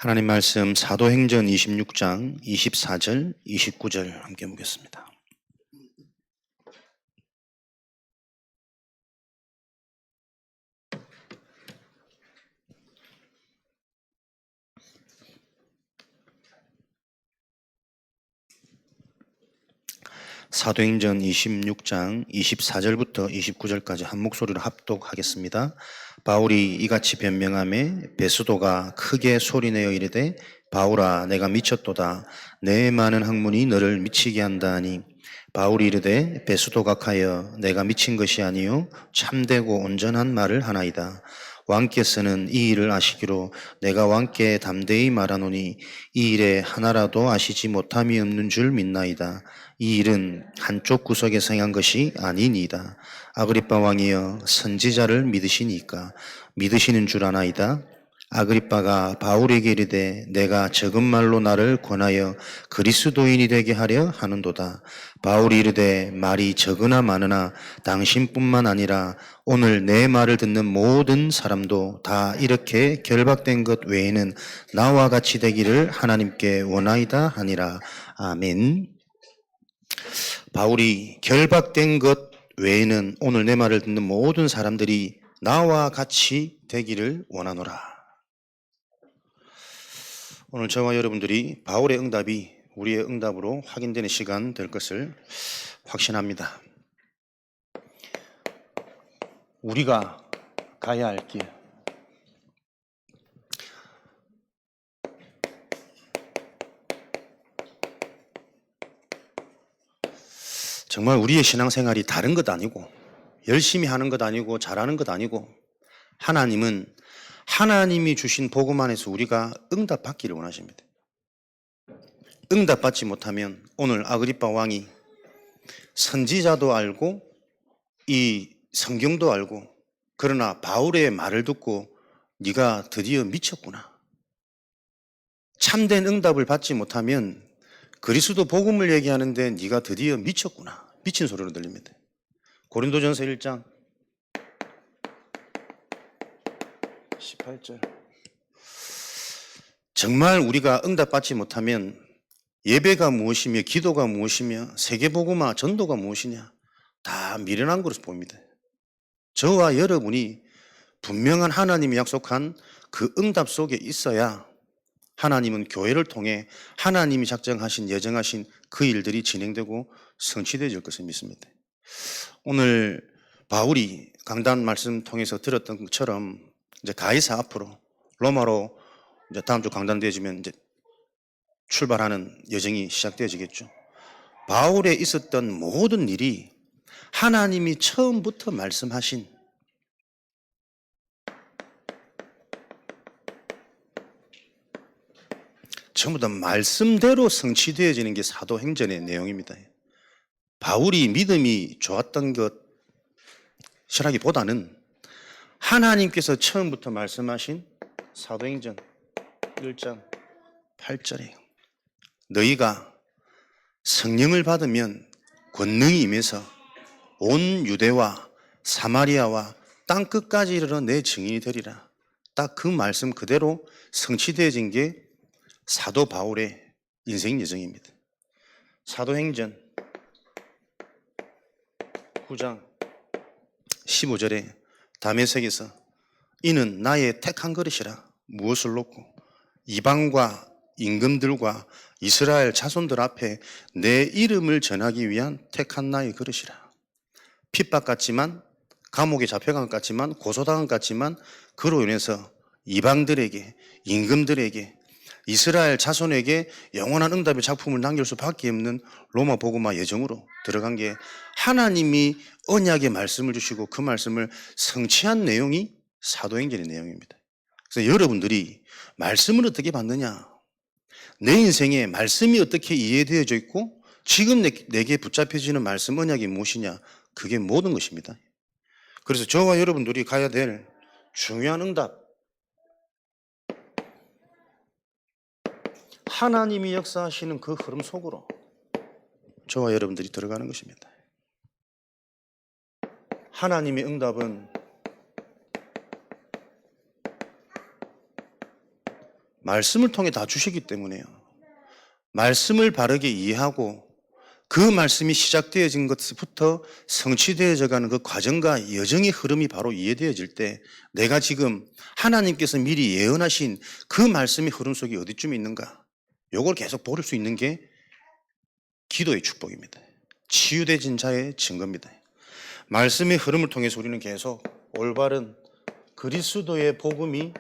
하나님 말씀 사도행전 26장 24절 29절 함께 보겠습니다. 사도행전 26장 24절부터 29절까지 한 목소리로 합독하겠습니다. 바울이 이같이 변명하며 베스도가 크게 소리내어 이르되 바울아 내가 미쳤도다. 내 많은 학문이 너를 미치게 한다 하니 바울이 이르되 베스도 각하여 내가 미친 것이 아니요 참되고 온전한 말을 하나이다. 왕께서는 이 일을 아시기로 내가 왕께 담대히 말하노니 이 일에 하나라도 아시지 못함이 없는 줄 믿나이다. 이 일은 한쪽 구석에 성한 것이 아니니이다. 아그리빠 왕이여 선지자를 믿으시니까 믿으시는 줄 아나이다. 아그리빠가 바울에게 이르되 내가 적은 말로 나를 권하여 그리스도인이 되게 하려 하는도다. 바울이 이르되 말이 적으나 많으나 당신뿐만 아니라 오늘 내 말을 듣는 모든 사람도 다 이렇게 결박된 것 외에는 나와 같이 되기를 하나님께 원하이다 하니라. 아멘. 바울이 결박된 것 외에는 오늘 내 말을 듣는 모든 사람들이 나와 같이 되기를 원하노라. 오늘 저와 여러분들이 바울의 응답이 우리의 응답으로 확인되는 시간 될 것을 확신합니다. 우리가 가야 할 길. 정말 우리의 신앙생활이 다른 것 아니고 열심히 하는 것 아니고 잘하는 것 아니고 하나님은 하나님이 주신 복음 안에서 우리가 응답받기를 원하십니다. 응답받지 못하면 오늘 아그리빠 왕이 선지자도 알고 이 성경도 알고 그러나 바울의 말을 듣고 네가 드디어 미쳤구나. 참된 응답을 받지 못하면 그리스도 복음을 얘기하는데 네가 드디어 미쳤구나. 미친 소리로 들립니다. 고린도전서 1장 18절. 정말 우리가 응답받지 못하면 예배가 무엇이며 기도가 무엇이며 세계복음화 전도가 무엇이냐 다 미련한 것으로 보입니다. 저와 여러분이 분명한 하나님이 약속한 그 응답 속에 있어야 하나님은 교회를 통해 하나님이 작정하신 예정하신 그 일들이 진행되고 성취되어질 것을 믿습니다. 오늘 바울이 강단 말씀 통해서 들었던 것처럼 이제 가이사 앞으로 로마로 이제 다음 주 강단 되어지면 이제 출발하는 여정이 시작되어지겠죠. 바울에 있었던 모든 일이 하나님이 처음부터 말씀하신 전부 다 말씀대로 성취되어지는 게 사도행전의 내용입니다. 바울이 믿음이 좋았던 것이라기보다는 하나님께서 처음부터 말씀하신 사도행전 1장 8절에 너희가 성령을 받으면 권능이 임해서 온 유대와 사마리아와 땅끝까지 이르러 내 증인이 되리라. 딱 그 말씀 그대로 성취되어진 게 사도 바울의 인생 여정입니다. 사도행전 9장 15절에 다메섹에서 이는 나의 택한 그릇이라 무엇을 놓고 이방과 임금들과 이스라엘 자손들 앞에 내 이름을 전하기 위한 택한 나의 그릇이라. 핍박같지만 감옥에 잡혀간 것 같지만 고소당한 것 같지만 그로 인해서 이방들에게 임금들에게 이스라엘 자손에게 영원한 응답의 작품을 남길 수밖에 없는 로마 복음화 예정으로 들어간 게 하나님이 언약의 말씀을 주시고 그 말씀을 성취한 내용이 사도행전의 내용입니다. 그래서 여러분들이 말씀을 어떻게 받느냐, 내 인생에 말씀이 어떻게 이해되어져 있고 지금 내게 붙잡혀지는 말씀 언약이 무엇이냐, 그게 모든 것입니다. 그래서 저와 여러분들이 가야 될 중요한 응답, 하나님이 역사하시는 그 흐름 속으로 저와 여러분들이 들어가는 것입니다. 하나님의 응답은 말씀을 통해 다 주시기 때문에요. 말씀을 바르게 이해하고 그 말씀이 시작되어진 것부터 성취되어져 가는 그 과정과 여정의 흐름이 바로 이해되어질 때 내가 지금 하나님께서 미리 예언하신 그 말씀의 흐름 속에 어디쯤에 있는가? 요걸 계속 볼 수 있는 게 기도의 축복입니다. 치유되진 자의 증거입니다. 말씀의 흐름을 통해서 우리는 계속 올바른 그리스도의 복음이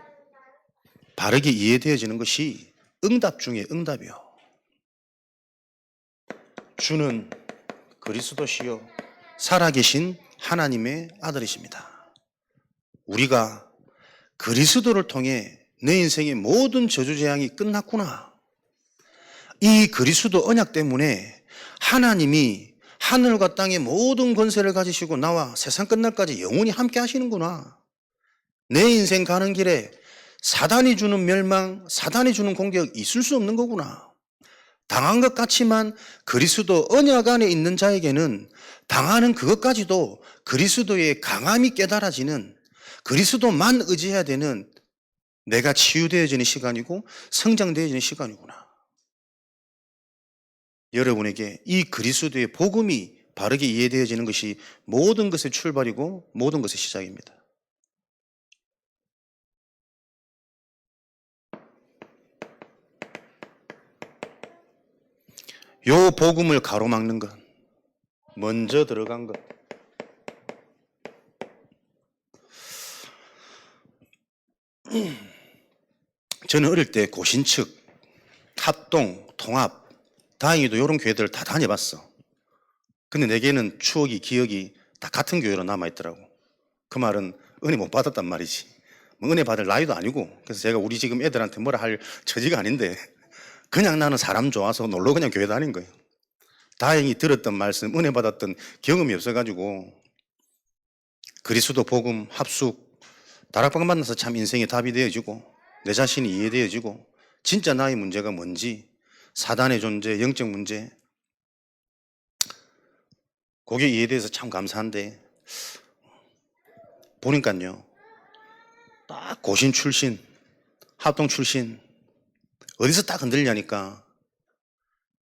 바르게 이해되어지는 것이 응답 중에 응답이요. 주는 그리스도시요 살아계신 하나님의 아들이십니다. 우리가 그리스도를 통해 내 인생의 모든 저주재앙이 끝났구나. 이 그리스도 언약 때문에 하나님이 하늘과 땅의 모든 권세를 가지시고 나와 세상 끝날까지 영원히 함께 하시는구나. 내 인생 가는 길에 사단이 주는 멸망, 사단이 주는 공격 있을 수 없는 거구나. 당한 것 같지만 그리스도 언약 안에 있는 자에게는 당하는 그것까지도 그리스도의 강함이 깨달아지는, 그리스도만 의지해야 되는 내가 치유되어지는 시간이고 성장되어지는 시간이구나. 여러분에게 이 그리스도의 복음이 바르게 이해되어지는 것이 모든 것의 출발이고 모든 것의 시작입니다. 요 복음을 가로막는 것, 먼저 들어간 것. 저는 어릴 때 고신측, 합동, 통합, 다행히도 이런 교회들 다 다녀봤어. 근데 내게는 추억이, 기억이 다 같은 교회로 남아있더라고. 그 말은 은혜 못 받았단 말이지. 뭐 은혜 받을 나이도 아니고. 그래서 제가 우리 지금 애들한테 뭐라 할 처지가 아닌데 그냥 나는 사람 좋아서 놀러 그냥 교회 다닌 거예요. 다행히 들었던 말씀, 은혜 받았던 경험이 없어가지고 그리스도 복음, 합숙, 다락방 만나서 참 인생의 답이 되어지고 내 자신이 이해되어지고 진짜 나의 문제가 뭔지, 사단의 존재, 영적 문제, 그게 이해돼서 참 감사한데 보니까요, 딱 고신 출신, 합동 출신, 어디서 딱 흔들냐니까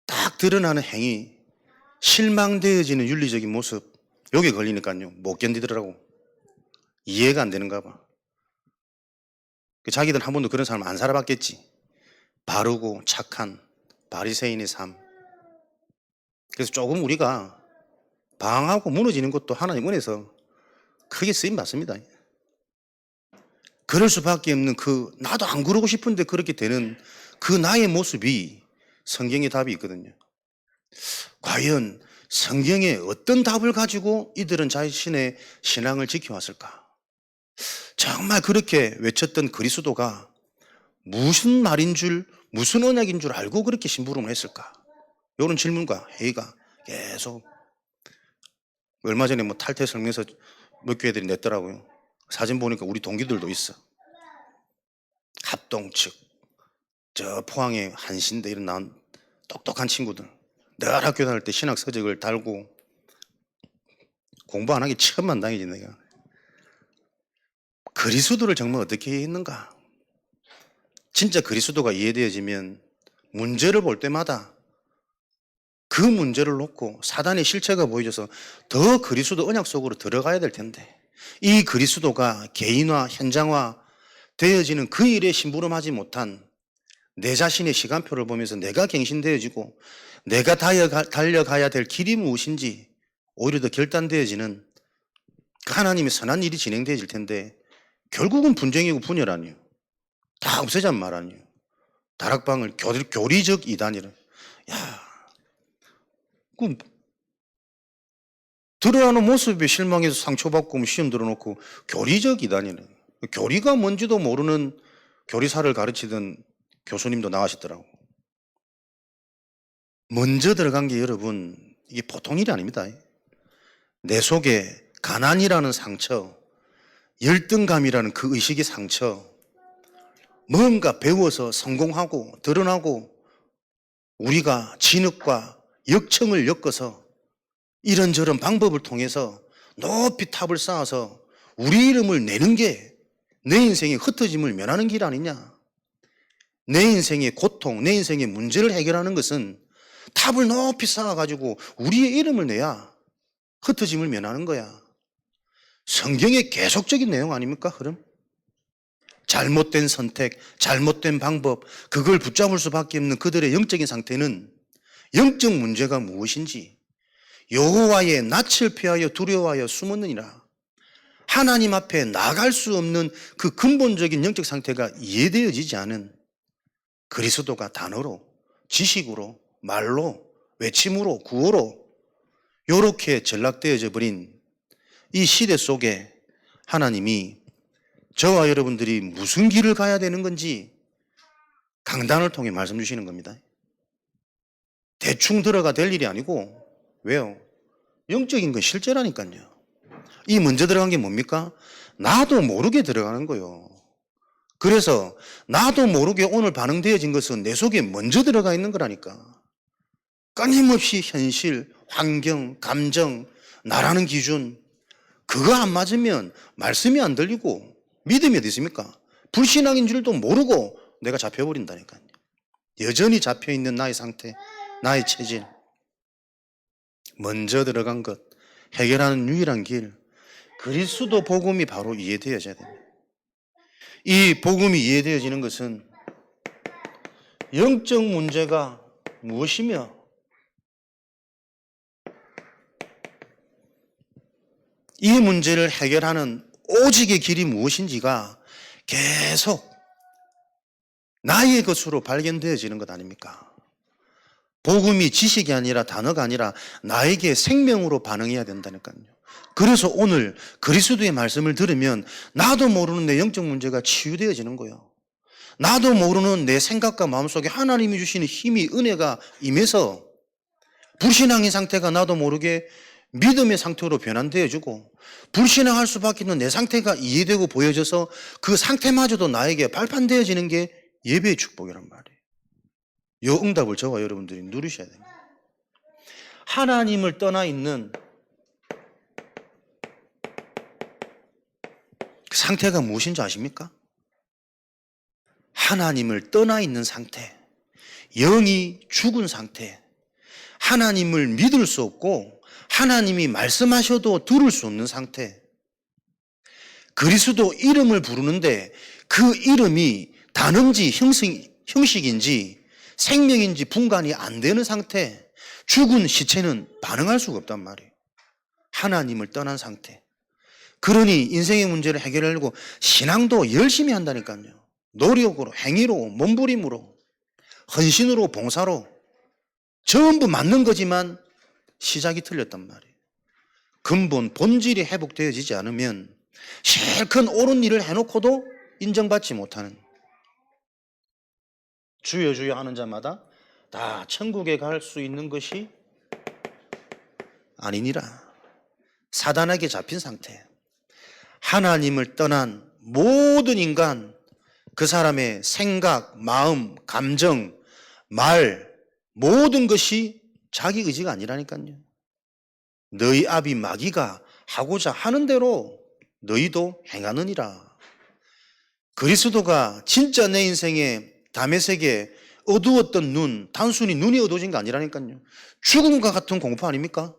딱 드러나는 행위, 실망되어지는 윤리적인 모습, 여기 걸리니까요 못 견디더라고. 이해가 안 되는가 봐. 자기들은 한 번도 그런 사람 안 살아봤겠지. 바르고 착한 바리새인의 삶. 그래서 조금 우리가 방황하고 무너지는 것도 하나님 은혜에서 크게 쓰임 받습니다. 그럴 수밖에 없는 그 나도 안 그러고 싶은데 그렇게 되는 그 나의 모습이 성경의 답이 있거든요. 과연 성경에 어떤 답을 가지고 이들은 자신의 신앙을 지켜왔을까? 정말 그렇게 외쳤던 그리스도가 무슨 말인 줄, 무슨 언약인 줄 알고 그렇게 심부름을 했을까? 이런 질문과 회의가 계속. 얼마 전에 뭐 탈퇴 설명서 몇 교회들이 냈더라고요. 사진 보니까 우리 동기들도 있어. 합동 측, 저 포항의 한신대 이런 나온 똑똑한 친구들. 늘 학교 다닐 때 신학 서적을 달고 공부 안 하기 처음만 당이지 내가. 그리스도를 정말 어떻게 했는가? 진짜 그리스도가 이해되어지면 문제를 볼 때마다 그 문제를 놓고 사단의 실체가 보여져서 더 그리스도 언약 속으로 들어가야 될 텐데 이 그리스도가 개인화, 현장화 되어지는 그 일에 심부름하지 못한 내 자신의 시간표를 보면서 내가 갱신되어지고 내가 달려가야 될 길이 무엇인지 오히려 더 결단되어지는 하나님의 선한 일이 진행되어질 텐데 결국은 분쟁이고 분열 아니에요. 다 없애자는 말 아니에요. 다락방을 교리적 이단이라. 야, 그 드러나는 모습에 실망해서 상처받고 시험 들어놓고 교리적 이단이네. 교리가 뭔지도 모르는 교리사를 가르치던 교수님도 나가셨더라고. 먼저 들어간 게 여러분 이게 보통 일이 아닙니다. 내 속에 가난이라는 상처, 열등감이라는 그 의식의 상처, 뭔가 배워서 성공하고 드러나고 우리가 진흙과 역청을 엮어서 이런저런 방법을 통해서 높이 탑을 쌓아서 우리 이름을 내는 게 내 인생의 흩어짐을 면하는 길 아니냐. 내 인생의 고통, 내 인생의 문제를 해결하는 것은 탑을 높이 쌓아가지고 우리의 이름을 내야 흩어짐을 면하는 거야. 성경의 계속적인 내용 아닙니까? 흐름? 잘못된 선택, 잘못된 방법, 그걸 붙잡을 수밖에 없는 그들의 영적인 상태는 영적 문제가 무엇인지 여호와의 낯을 피하여 두려워하여 숨었느니라. 하나님 앞에 나갈 수 없는 그 근본적인 영적 상태가 이해되어지지 않은 그리스도가 단어로, 지식으로, 말로, 외침으로, 구호로 이렇게 전락되어져 버린 이 시대 속에 하나님이 저와 여러분들이 무슨 길을 가야 되는 건지 강단을 통해 말씀 주시는 겁니다. 대충 들어가 될 일이 아니고, 왜요? 영적인 건 실제라니까요. 이 먼저 들어간 게 뭡니까? 나도 모르게 들어가는 거예요. 그래서 나도 모르게 오늘 반응되어진 것은 내 속에 먼저 들어가 있는 거라니까. 끊임없이 현실, 환경, 감정, 나라는 기준, 그거 안 맞으면 말씀이 안 들리고 믿음이 어디 있습니까? 불신앙인 줄도 모르고 내가 잡혀버린다니까요. 여전히 잡혀있는 나의 상태, 나의 체질. 먼저 들어간 것, 해결하는 유일한 길, 그리스도 복음이 바로 이해되어져야 됩니다. 이 복음이 이해되어지는 것은 영적 문제가 무엇이며 이 문제를 해결하는 오직의 길이 무엇인지가 계속 나의 것으로 발견되어지는 것 아닙니까? 복음이 지식이 아니라 단어가 아니라 나에게 생명으로 반응해야 된다니까요. 그래서 오늘 그리스도의 말씀을 들으면 나도 모르는 내 영적 문제가 치유되어지는 거예요. 나도 모르는 내 생각과 마음속에 하나님이 주시는 힘이, 은혜가 임해서 불신앙의 상태가 나도 모르게 믿음의 상태로 변환되어지고 불신앙할 수밖에 없는 내 상태가 이해되고 보여져서 그 상태마저도 나에게 발판되어지는 게 예배의 축복이란 말이에요. 이 응답을 저와 여러분들이 누리셔야 됩니다. 하나님을 떠나 있는 그 상태가 무엇인지 아십니까? 하나님을 떠나 있는 상태, 영이 죽은 상태, 하나님을 믿을 수 없고 하나님이 말씀하셔도 들을 수 없는 상태. 그리스도 이름을 부르는데 그 이름이 단어인지 형식인지 생명인지 분간이 안 되는 상태. 죽은 시체는 반응할 수가 없단 말이에요. 하나님을 떠난 상태. 그러니 인생의 문제를 해결하려고 신앙도 열심히 한다니까요. 노력으로, 행위로, 몸부림으로, 헌신으로, 봉사로 전부 맞는 거지만 시작이 틀렸단 말이에요. 근본 본질이 회복되어지지 않으면 실컷 옳은 일을 해놓고도 인정받지 못하는, 주여 주여 하는 자마다 다 천국에 갈 수 있는 것이 아니니라. 사단에게 잡힌 상태. 하나님을 떠난 모든 인간, 그 사람의 생각, 마음, 감정, 말, 모든 것이 자기 의지가 아니라니까요. 너희 아비 마귀가 하고자 하는 대로 너희도 행하느니라. 그리스도가 진짜 내 인생에 다메섹에 어두웠던 눈, 단순히 눈이 어두워진 거 아니라니까요. 죽음과 같은 공포 아닙니까?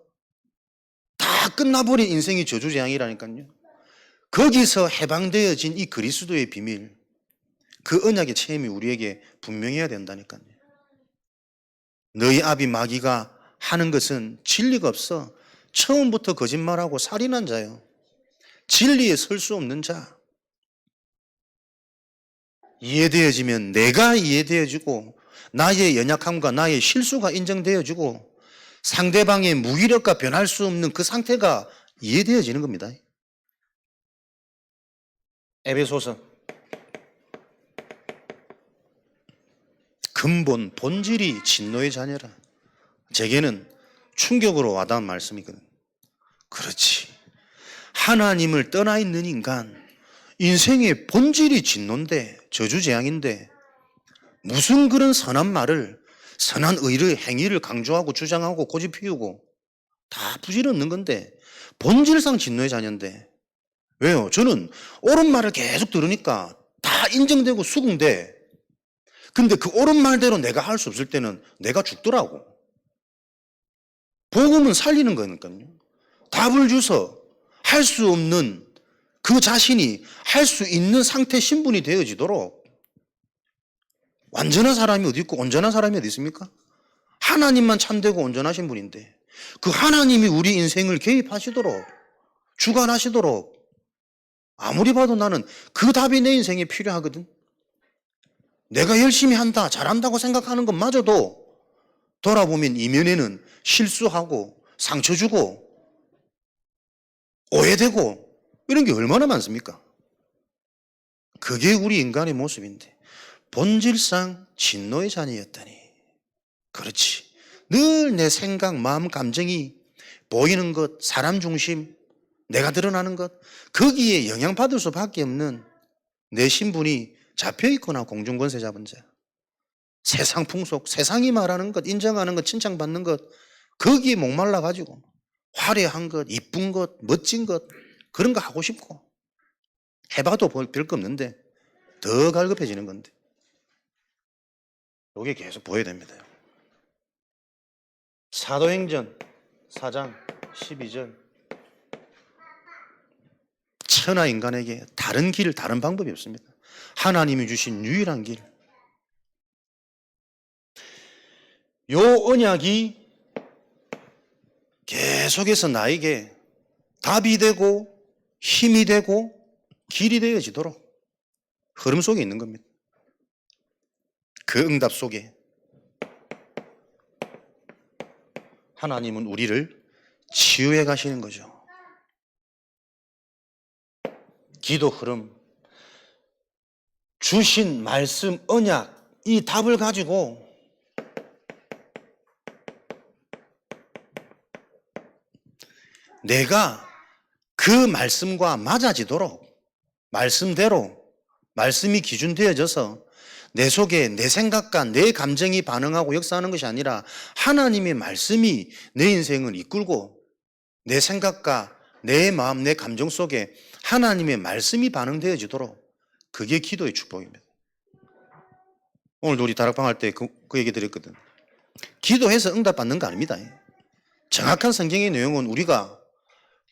다 끝나버린 인생이 저주재앙이라니까요. 거기서 해방되어진 이 그리스도의 비밀, 그 언약의 체험이 우리에게 분명해야 된다니까요. 너희 아비 마귀가 하는 것은 진리가 없어. 처음부터 거짓말하고 살인한 자요. 진리에 설 수 없는 자. 이해되어지면 내가 이해되어지고 나의 연약함과 나의 실수가 인정되어지고 상대방의 무기력과 변할 수 없는 그 상태가 이해되어지는 겁니다. 에베소서 근본 본질이 진노의 자녀라. 제게는 충격으로 와닿은 말씀이거든. 그렇지. 하나님을 떠나 있는 인간, 인생의 본질이 진노인데, 저주재앙인데 무슨 그런 선한 말을, 선한 의를, 행위를 강조하고 주장하고 고집 피우고 다 부질없는 건데 본질상 진노의 자녀인데. 왜요? 저는 옳은 말을 계속 들으니까 다 인정되고 수긍돼. 근데 그 옳은 말대로 내가 할 수 없을 때는 내가 죽더라고. 복음은 살리는 거니까요. 답을 주서 할 수 없는 그 자신이 할 수 있는 상태 신분이 되어지도록. 완전한 사람이 어디 있고 온전한 사람이 어디 있습니까? 하나님만 참되고 온전하신 분인데 그 하나님이 우리 인생을 개입하시도록 주관하시도록 아무리 봐도 나는 그 답이 내 인생에 필요하거든. 내가 열심히 한다, 잘한다고 생각하는 것마저도 돌아보면 이면에는 실수하고 상처 주고 오해되고 이런 게 얼마나 많습니까? 그게 우리 인간의 모습인데 본질상 진노의 자녀였다니. 그렇지. 늘 내 생각, 마음, 감정이 보이는 것, 사람 중심, 내가 드러나는 것, 거기에 영향받을 수밖에 없는 내 신분이 잡혀있거나 공중권세 잡은 자. 세상 풍속, 세상이 말하는 것, 인정하는 것, 칭찬받는 것, 거기에 목말라가지고 화려한 것, 이쁜 것, 멋진 것, 그런 거 하고 싶고 해봐도 별 거 없는데 더 갈급해지는 건데 이게 계속 보여야 됩니다. 사도행전 4장 12절 천하 인간에게 다른 길, 다른 방법이 없습니다. 하나님이 주신 유일한 길. 요 언약이 계속해서 나에게 답이 되고 힘이 되고 길이 되어지도록 흐름 속에 있는 겁니다. 그 응답 속에 하나님은 우리를 치유해 가시는 거죠. 기도 흐름, 주신 말씀, 언약, 이 답을 가지고 내가 그 말씀과 맞아지도록 말씀대로 말씀이 기준되어져서 내 속에 내 생각과 내 감정이 반응하고 역사하는 것이 아니라 하나님의 말씀이 내 인생을 이끌고 내 생각과 내 마음, 내 감정 속에 하나님의 말씀이 반응되어지도록 그게 기도의 축복입니다. 오늘도 우리 다락방 할 때 그 얘기 드렸거든. 기도해서 응답받는 거 아닙니다. 정확한 성경의 내용은 우리가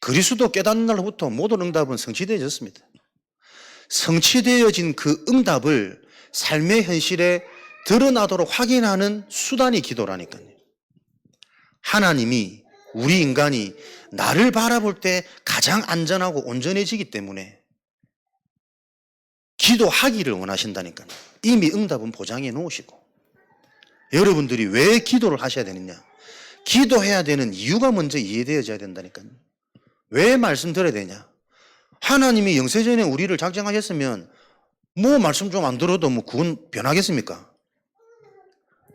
그리스도 깨닫는 날부터 모든 응답은 성취되어졌습니다. 성취되어진 그 응답을 삶의 현실에 드러나도록 확인하는 수단이 기도라니까요. 하나님이 우리 인간이 나를 바라볼 때 가장 안전하고 온전해지기 때문에 기도하기를 원하신다니까요. 이미 응답은 보장해 놓으시고 여러분들이 왜 기도를 하셔야 되느냐? 기도해야 되는 이유가 먼저 이해되어져야 된다니까요. 왜 말씀 들어야 되냐? 하나님이 영세전에 우리를 작정하셨으면 뭐 말씀 좀 안 들어도 뭐 그건 변하겠습니까?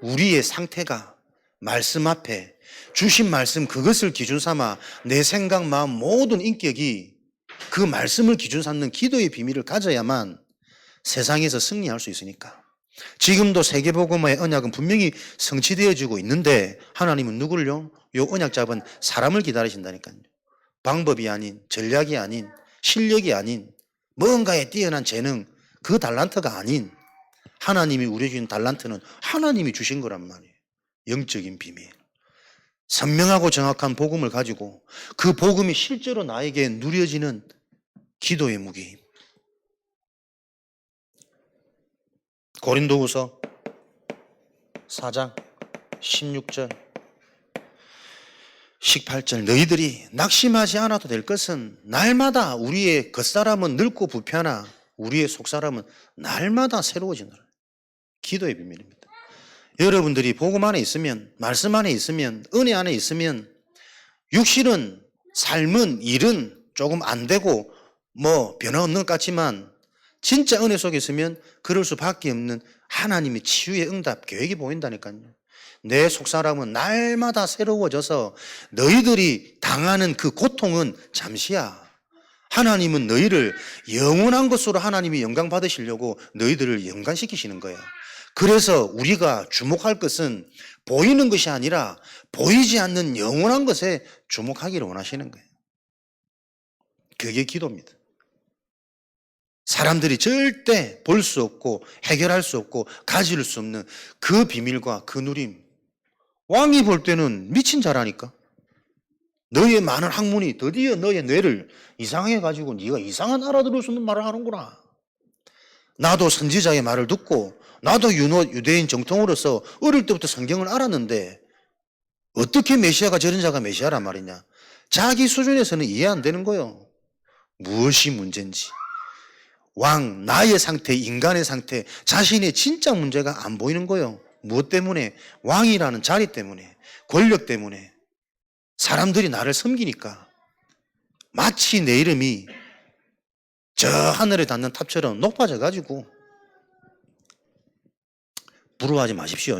우리의 상태가 말씀 앞에 주신 말씀 그것을 기준 삼아 내 생각, 마음 모든 인격이 그 말씀을 기준 삼는 기도의 비밀을 가져야만 세상에서 승리할 수 있으니까. 지금도 세계복음화의 언약은 분명히 성취되어지고 있는데 하나님은 누구를요? 요 언약 잡은 사람을 기다리신다니까요. 방법이 아닌, 전략이 아닌, 실력이 아닌, 뭔가에 뛰어난 재능, 그 달란트가 아닌 하나님이 우리에게 주신 달란트는 하나님이 주신 거란 말이에요. 영적인 비밀. 선명하고 정확한 복음을 가지고 그 복음이 실제로 나에게 누려지는 기도의 무기. 고린도후서 4장 16절 18절 너희들이 낙심하지 않아도 될 것은 날마다 우리의 겉사람은 늙고 부패하나 우리의 속사람은 날마다 새로워지노라. 기도의 비밀입니다. 여러분들이 복음 안에 있으면 말씀 안에 있으면 은혜 안에 있으면 육실은 삶은 일은 조금 안 되고 뭐 변화 없는 것 같지만 진짜 은혜 속에 있으면 그럴 수밖에 없는 하나님의 치유의 응답 계획이 보인다니까요. 내 속사람은 날마다 새로워져서 너희들이 당하는 그 고통은 잠시야. 하나님은 너희를 영원한 것으로 하나님이 영광 받으시려고 너희들을 영광시키시는 거예요. 그래서 우리가 주목할 것은 보이는 것이 아니라 보이지 않는 영원한 것에 주목하기를 원하시는 거예요. 그게 기도입니다. 사람들이 절대 볼 수 없고 해결할 수 없고 가질 수 없는 그 비밀과 그 누림. 왕이 볼 때는 미친 자라니까. 너의 많은 학문이 드디어 너의 뇌를 이상하게 가지고 네가 이상한 알아들을 수 있는 말을 하는구나. 나도 선지자의 말을 듣고 나도 유대인 정통으로서 어릴 때부터 성경을 알았는데 어떻게 메시아가 저런 자가 메시아란 말이냐. 자기 수준에서는 이해 안 되는 거예요. 무엇이 문제인지. 왕, 나의 상태, 인간의 상태, 자신의 진짜 문제가 안 보이는 거예요. 무엇 때문에? 왕이라는 자리 때문에, 권력 때문에. 사람들이 나를 섬기니까 마치 내 이름이 저 하늘에 닿는 탑처럼 높아져 가지고 부러워하지 마십시오.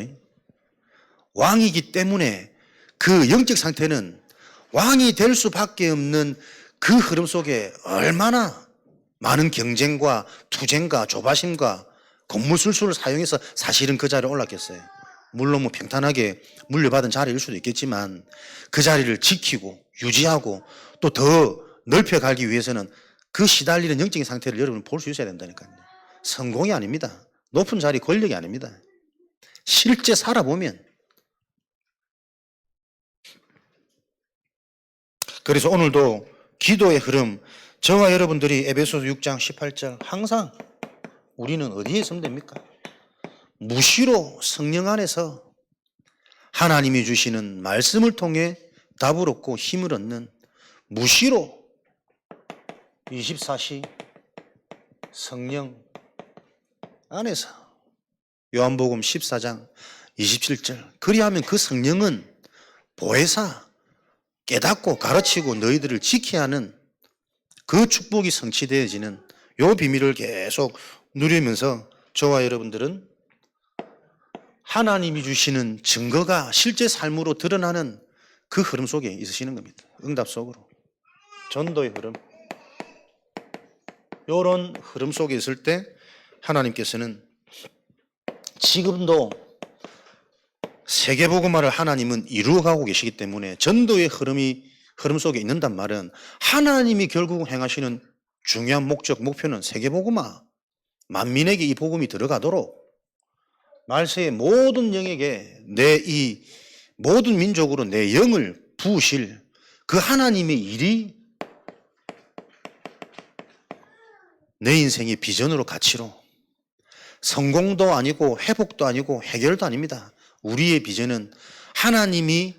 왕이기 때문에 그 영적 상태는 왕이 될 수밖에 없는 그 흐름 속에 얼마나 많은 경쟁과 투쟁과 조바심과 권무술수를 사용해서 사실은 그 자리에 올랐겠어요. 물론 뭐 평탄하게 물려받은 자리일 수도 있겠지만 그 자리를 지키고 유지하고 또 더 넓혀가기 위해서는 그 시달리는 영적인 상태를 여러분 볼 수 있어야 된다니까요. 성공이 아닙니다. 높은 자리 권력이 아닙니다. 실제 살아보면. 그래서 오늘도 기도의 흐름, 저와 여러분들이 에베소서 6장 18절 항상 우리는 어디에 있으면 됩니까? 무시로 성령 안에서 하나님이 주시는 말씀을 통해 답을 얻고 힘을 얻는 무시로 24시 성령 안에서 요한복음 14장 27절 그리하면 그 성령은 보혜사 깨닫고 가르치고 너희들을 지켜야 하는 그 축복이 성취되어지는 요 비밀을 계속 누리면서 저와 여러분들은 하나님이 주시는 증거가 실제 삶으로 드러나는 그 흐름 속에 있으시는 겁니다. 응답 속으로. 전도의 흐름. 이런 흐름 속에 있을 때 하나님께서는 지금도 세계복음화를 하나님은 이루어가고 계시기 때문에 전도의 흐름 속에 있는단 말은 하나님이 결국 행하시는 중요한 목적, 목표는 세계복음화, 만민에게 이 복음이 들어가도록 말세의 모든 영에게 내 이 모든 민족으로 내 영을 부으실 그 하나님의 일이 내 인생의 비전으로 가치로 성공도 아니고 회복도 아니고 해결도 아닙니다. 우리의 비전은 하나님이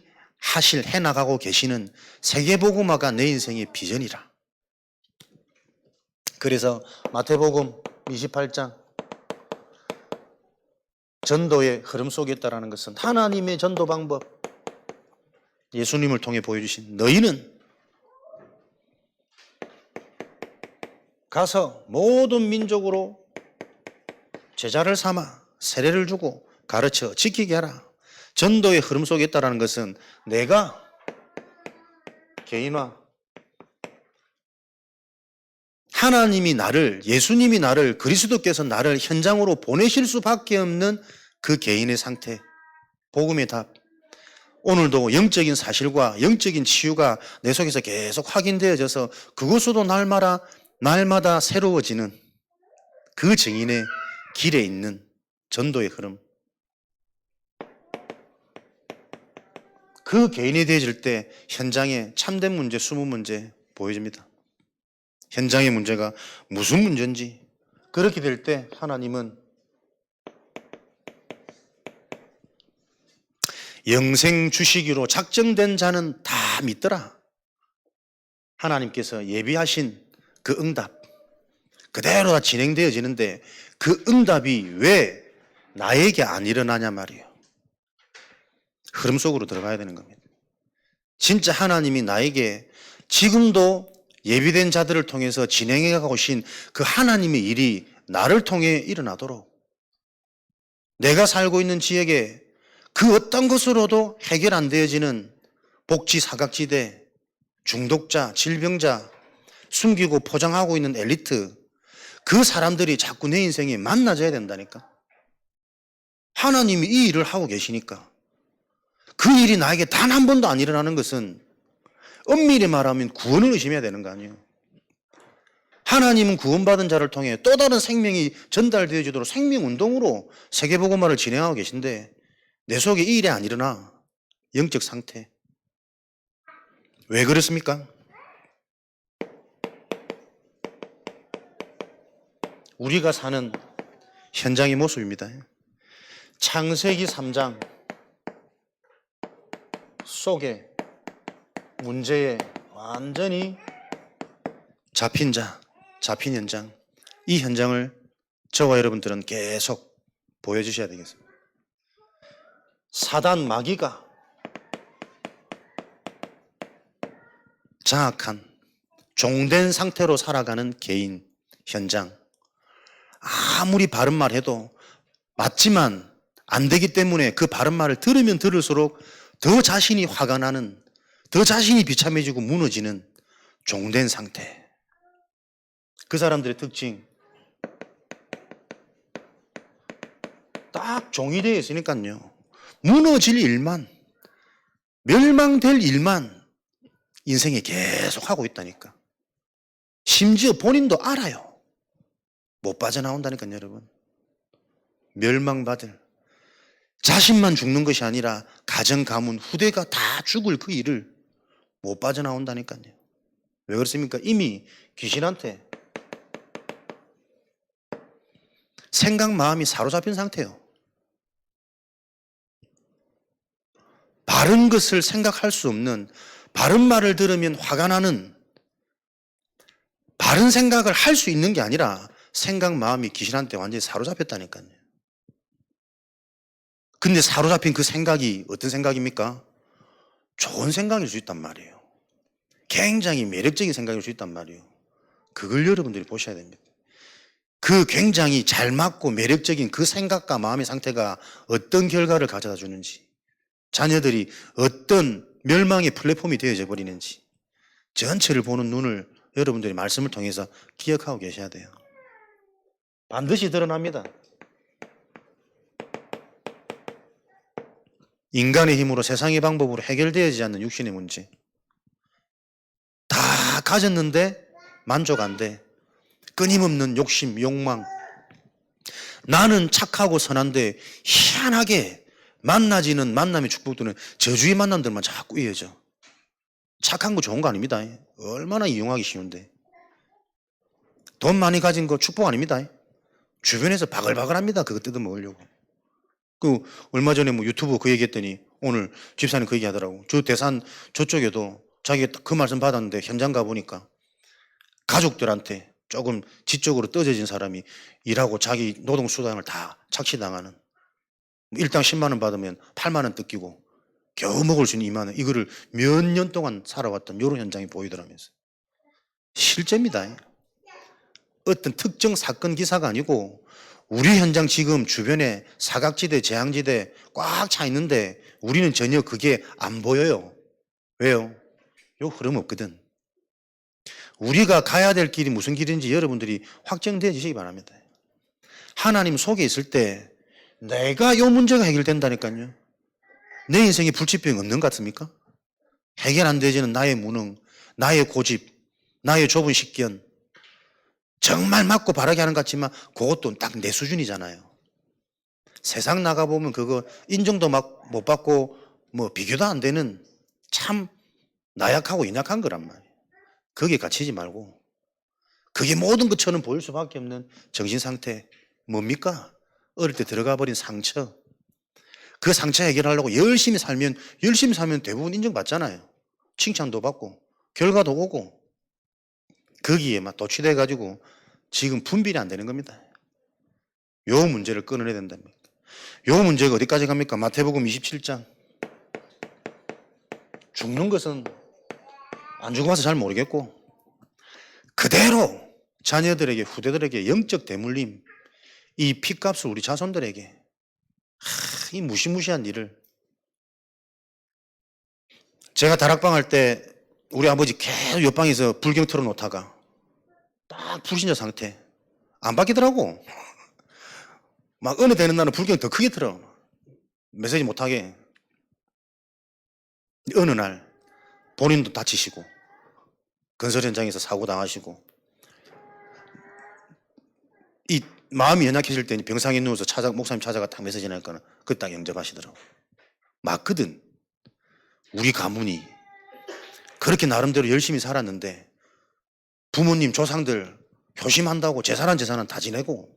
해나가고 계시는 세계복음화가 내 인생의 비전이라. 그래서 마태복음 28장 전도의 흐름 속에 있다는 것은 하나님의 전도 방법, 예수님을 통해 보여주신 너희는 가서 모든 민족으로 제자를 삼아 세례를 주고 가르쳐 지키게 하라. 전도의 흐름 속에 있다는 것은 내가 개인화, 하나님이 나를, 예수님이 나를, 그리스도께서 나를 현장으로 보내실 수밖에 없는 그 개인의 상태, 복음의 답. 오늘도 영적인 사실과 영적인 치유가 내 속에서 계속 확인되어져서 그것으로 날마다 새로워지는 그 증인의 길에 있는 전도의 흐름. 그 개인이 되어질 때 현장에 참된 문제, 숨은 문제 보여집니다. 현장의 문제가 무슨 문제인지. 그렇게 될 때 하나님은 영생 주시기로 작정된 자는 다 믿더라. 하나님께서 예비하신 그 응답 그대로 다 진행되어지는데 그 응답이 왜 나에게 안 일어나냐 말이에요. 흐름 속으로 들어가야 되는 겁니다. 진짜 하나님이 나에게 지금도 예비된 자들을 통해서 진행해 가고 오신 그 하나님의 일이 나를 통해 일어나도록 내가 살고 있는 지역에 그 어떤 것으로도 해결 안 되어지는 복지 사각지대, 중독자, 질병자, 숨기고 포장하고 있는 엘리트, 그 사람들이 자꾸 내 인생에 만나져야 된다니까. 하나님이 이 일을 하고 계시니까. 그 일이 나에게 단 한 번도 안 일어나는 것은 엄밀히 말하면 구원을 의심해야 되는 거 아니에요. 하나님은 구원받은 자를 통해 또 다른 생명이 전달되어지도록 생명운동으로 세계복음화를 진행하고 계신데 내 속에 이 일이 안 일어나. 영적 상태. 왜 그렇습니까? 우리가 사는 현장의 모습입니다. 창세기 3장 속에 문제에 완전히 잡힌 자, 잡힌 현장, 이 현장을 저와 여러분들은 계속 보여주셔야 되겠습니다. 사단 마귀가 장악한 종된 상태로 살아가는 개인, 현장. 아무리 바른 말 해도 맞지만 안 되기 때문에 그 바른 말을 들으면 들을수록 더 자신이 화가 나는, 더 자신이 비참해지고 무너지는 종된 상태. 그 사람들의 특징. 딱 종이 되어 있으니까요. 무너질 일만, 멸망될 일만 인생에 계속 하고 있다니까. 심지어 본인도 알아요. 못 빠져나온다니까요, 여러분. 멸망받을. 자신만 죽는 것이 아니라 가정, 가문, 후대가 다 죽을 그 일을 못 빠져나온다니까요. 왜 그렇습니까? 이미 귀신한테 생각, 마음이 사로잡힌 상태예요. 바른 것을 생각할 수 없는, 바른 말을 들으면 화가 나는, 바른 생각을 할 수 있는 게 아니라 생각, 마음이 귀신한테 완전히 사로잡혔다니까요. 근데 사로잡힌 그 생각이 어떤 생각입니까? 좋은 생각일 수 있단 말이에요. 굉장히 매력적인 생각일 수 있단 말이에요. 그걸 여러분들이 보셔야 됩니다. 그 굉장히 잘 맞고 매력적인 그 생각과 마음의 상태가 어떤 결과를 가져다 주는지, 자녀들이 어떤 멸망의 플랫폼이 되어져 버리는지 전체를 보는 눈을 여러분들이 말씀을 통해서 기억하고 계셔야 돼요. 반드시 드러납니다. 인간의 힘으로 세상의 방법으로 해결되어지지 않는 육신의 문제. 다 가졌는데 만족 안 돼. 끊임없는 욕심, 욕망. 나는 착하고 선한데 희한하게 만나지는 만남의 축복들은 저주의 만남들만 자꾸 이어져. 착한 거 좋은 거 아닙니다. 얼마나 이용하기 쉬운데. 돈 많이 가진 거 축복 아닙니다. 주변에서 바글바글합니다. 그거 뜯어먹으려고. 그 얼마 전에 뭐 유튜브 그 얘기했더니 오늘 집사님 그 얘기 하더라고. 저 대산 저쪽에도 자기가 그 말씀 받았는데 현장 가보니까 가족들한테 조금 지적으로 떠져진 사람이 일하고 자기 노동수당을 다 착취당하는, 일당 10만 원 받으면 8만 원 뜯기고 겨우 먹을 수 있는 2만 원, 이거를 몇 년 동안 살아왔던 이런 현장이 보이더라면서. 실제입니다. 어떤 특정 사건 기사가 아니고 우리 현장 지금 주변에 사각지대, 재앙지대 꽉 차 있는데 우리는 전혀 그게 안 보여요. 왜요? 요 흐름 없거든. 우리가 가야 될 길이 무슨 길인지 여러분들이 확정되어 주시기 바랍니다. 하나님 속에 있을 때 내가 요 문제가 해결된다니까요. 내 인생에 불치병 없는 것 같습니까? 해결 안 되지는 나의 무능, 나의 고집, 나의 좁은 식견. 정말 맞고 바라게 하는 것 같지만 그것도 딱 내 수준이잖아요. 세상 나가보면 그거 인정도 막 못 받고 뭐 비교도 안 되는 참 나약하고 연약한 거란 말이에요. 거기에 갇히지 말고 그게 모든 것처럼 보일 수밖에 없는 정신 상태. 뭡니까? 어릴 때 들어가 버린 상처. 그 상처 해결하려고 열심히 살면 대부분 인정받잖아요. 칭찬도 받고 결과도 오고. 거기에 막 도취돼 가지고 지금 분별이 안 되는 겁니다. 요 문제를 끊어내야 된답니다. 요 문제가 어디까지 갑니까? 마태복음 27장. 죽는 것은 안 죽어봐서 잘 모르겠고 그대로 자녀들에게, 후대들에게 영적 대물림, 이 핏값을 우리 자손들에게, 이 무시무시한 일을. 제가 다락방 할 때 우리 아버지 계속 옆방에서 불경 틀어놓다가 딱 불신자 상태 안 바뀌더라고. 막 은혜 되는 날은 불경 더 크게 틀어, 메시지 못하게. 어느 날 본인도 다치시고 건설 현장에서 사고 당하시고 이 마음이 연약해질 때는 병상에 누워서 목사님 찾아가 딱 메시지 낼 거는 그 딱 영접하시더라고. 맞거든. 우리 가문이 그렇게 나름대로 열심히 살았는데 부모님 조상들 효심한다고 제사란 제사는 다 지내고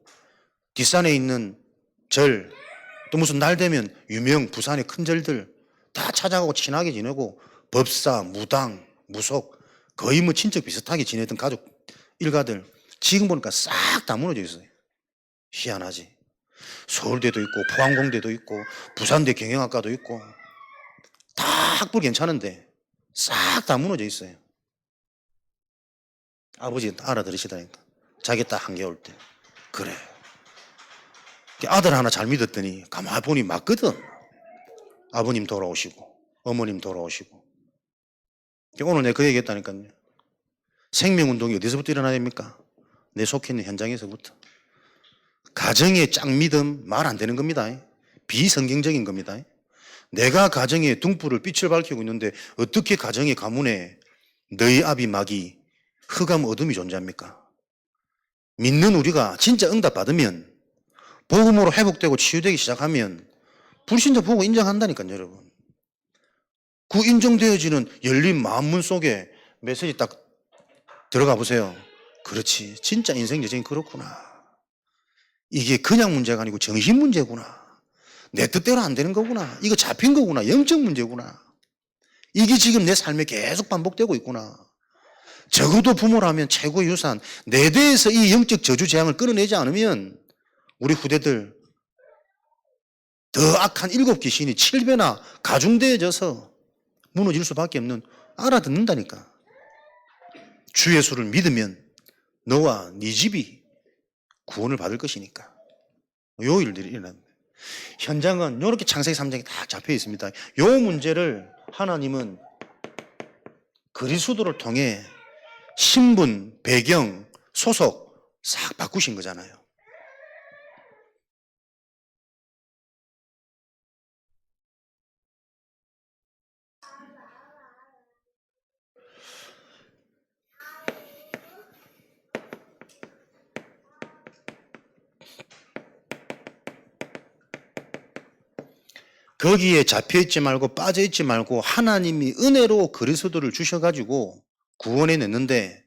뒷산에 있는 절 또 무슨 날 되면 유명 부산의 큰 절들 다 찾아가고 친하게 지내고 법사, 무당, 무속 거의 뭐 친척 비슷하게 지내던 가족 일가들 지금 보니까 싹 다 무너져 있어요. 희한하지. 서울대도 있고 포항공대도 있고 부산대 경영학과도 있고 다 학부 괜찮은데 싹 다 무너져 있어요. 아버지 알아들으시다니까. 자기 딱 한겨울 때. 그래. 아들 하나 잘 믿었더니 가만히 보니 맞거든. 아버님 돌아오시고 어머님 돌아오시고. 오늘 내가 그 얘기했다니까요. 생명운동이 어디서부터 일어나야 됩니까? 내 속해 있는 현장에서부터. 가정의 짱 믿음 말 안 되는 겁니다. 비성경적인 겁니다. 내가 가정에 등불을 빛을 밝히고 있는데 어떻게 가정의 가문에 너희 아비 마귀 흑암 어둠이 존재합니까? 믿는 우리가 진짜 응답 받으면 복음으로 회복되고 치유되기 시작하면 불신자 보고 인정한다니까요, 여러분. 그 인정되어지는 열린 마음문 속에 메시지 딱 들어가 보세요. 그렇지. 진짜 인생 여정이 그렇구나. 이게 그냥 문제가 아니고 정신 문제구나. 내 뜻대로 안 되는 거구나. 이거 잡힌 거구나. 영적 문제구나. 이게 지금 내 삶에 계속 반복되고 있구나. 적어도 부모라면 최고의 유산, 내 대에서 이 영적 저주 재앙을 끊어내지 않으면 우리 후대들 더 악한 7귀신이 7배나 가중되어져서 무너질 수밖에 없는 알아듣는다니까. 주 예수를 믿으면 너와 네 집이 구원을 받을 것이니까. 요 일들이 일어납니다. 현장은 이렇게 창세기 3장에 딱 잡혀 있습니다. 요 문제를 하나님은 그리스도를 통해 신분, 배경, 소속 싹 바꾸신 거잖아요. 거기에 잡혀있지 말고 빠져있지 말고 하나님이 은혜로 그리스도를 주셔가지고 구원해 냈는데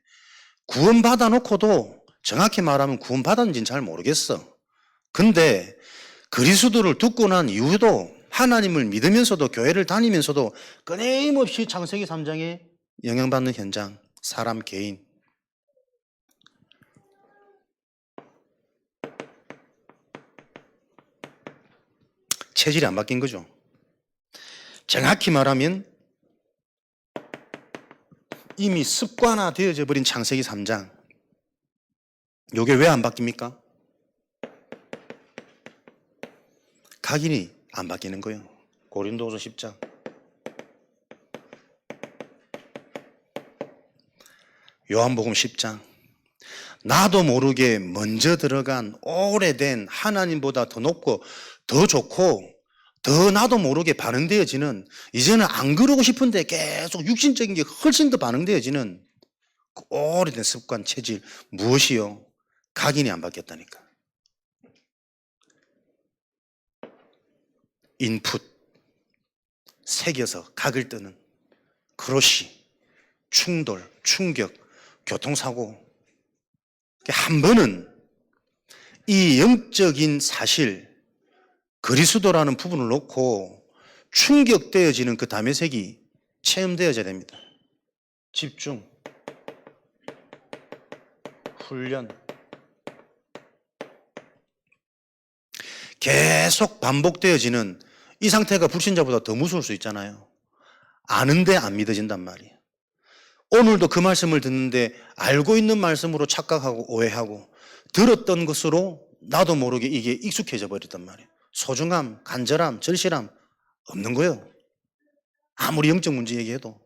구원받아 놓고도 정확히 말하면 구원받았는지는 잘 모르겠어. 근데 그리스도를 듣고 난 이후에도 하나님을 믿으면서도 교회를 다니면서도 끊임없이 창세기 3장에 영향받는 현장, 사람 개인. 체질이 안 바뀐 거죠. 정확히 말하면 이미 습관화 되어져 버린 창세기 3장. 요게 왜 안 바뀝니까? 각인이 안 바뀌는 거예요. 고린도후서 10장. 요한복음 10장. 나도 모르게 먼저 들어간 오래된 하나님보다 더 높고 더 좋고 더 나도 모르게 반응되어지는, 이제는 안 그러고 싶은데 계속 육신적인 게 훨씬 더 반응되어지는 그 오래된 습관, 체질. 무엇이요? 각인이 안 바뀌었다니까. 인풋, 새겨서 각을 뜨는 크러쉬, 충돌, 충격, 교통사고. 한 번은 이 영적인 사실, 그리스도라는 부분을 놓고 충격되어지는 그 담의색이 체험되어져야 됩니다. 집중, 훈련. 계속 반복되어지는 이 상태가 불신자보다 더 무서울 수 있잖아요. 아는데 안 믿어진단 말이에요. 오늘도 그 말씀을 듣는데 알고 있는 말씀으로 착각하고 오해하고 들었던 것으로 나도 모르게 이게 익숙해져 버렸단 말이에요. 소중함, 간절함, 절실함 없는 거예요. 아무리 영적 문제 얘기해도.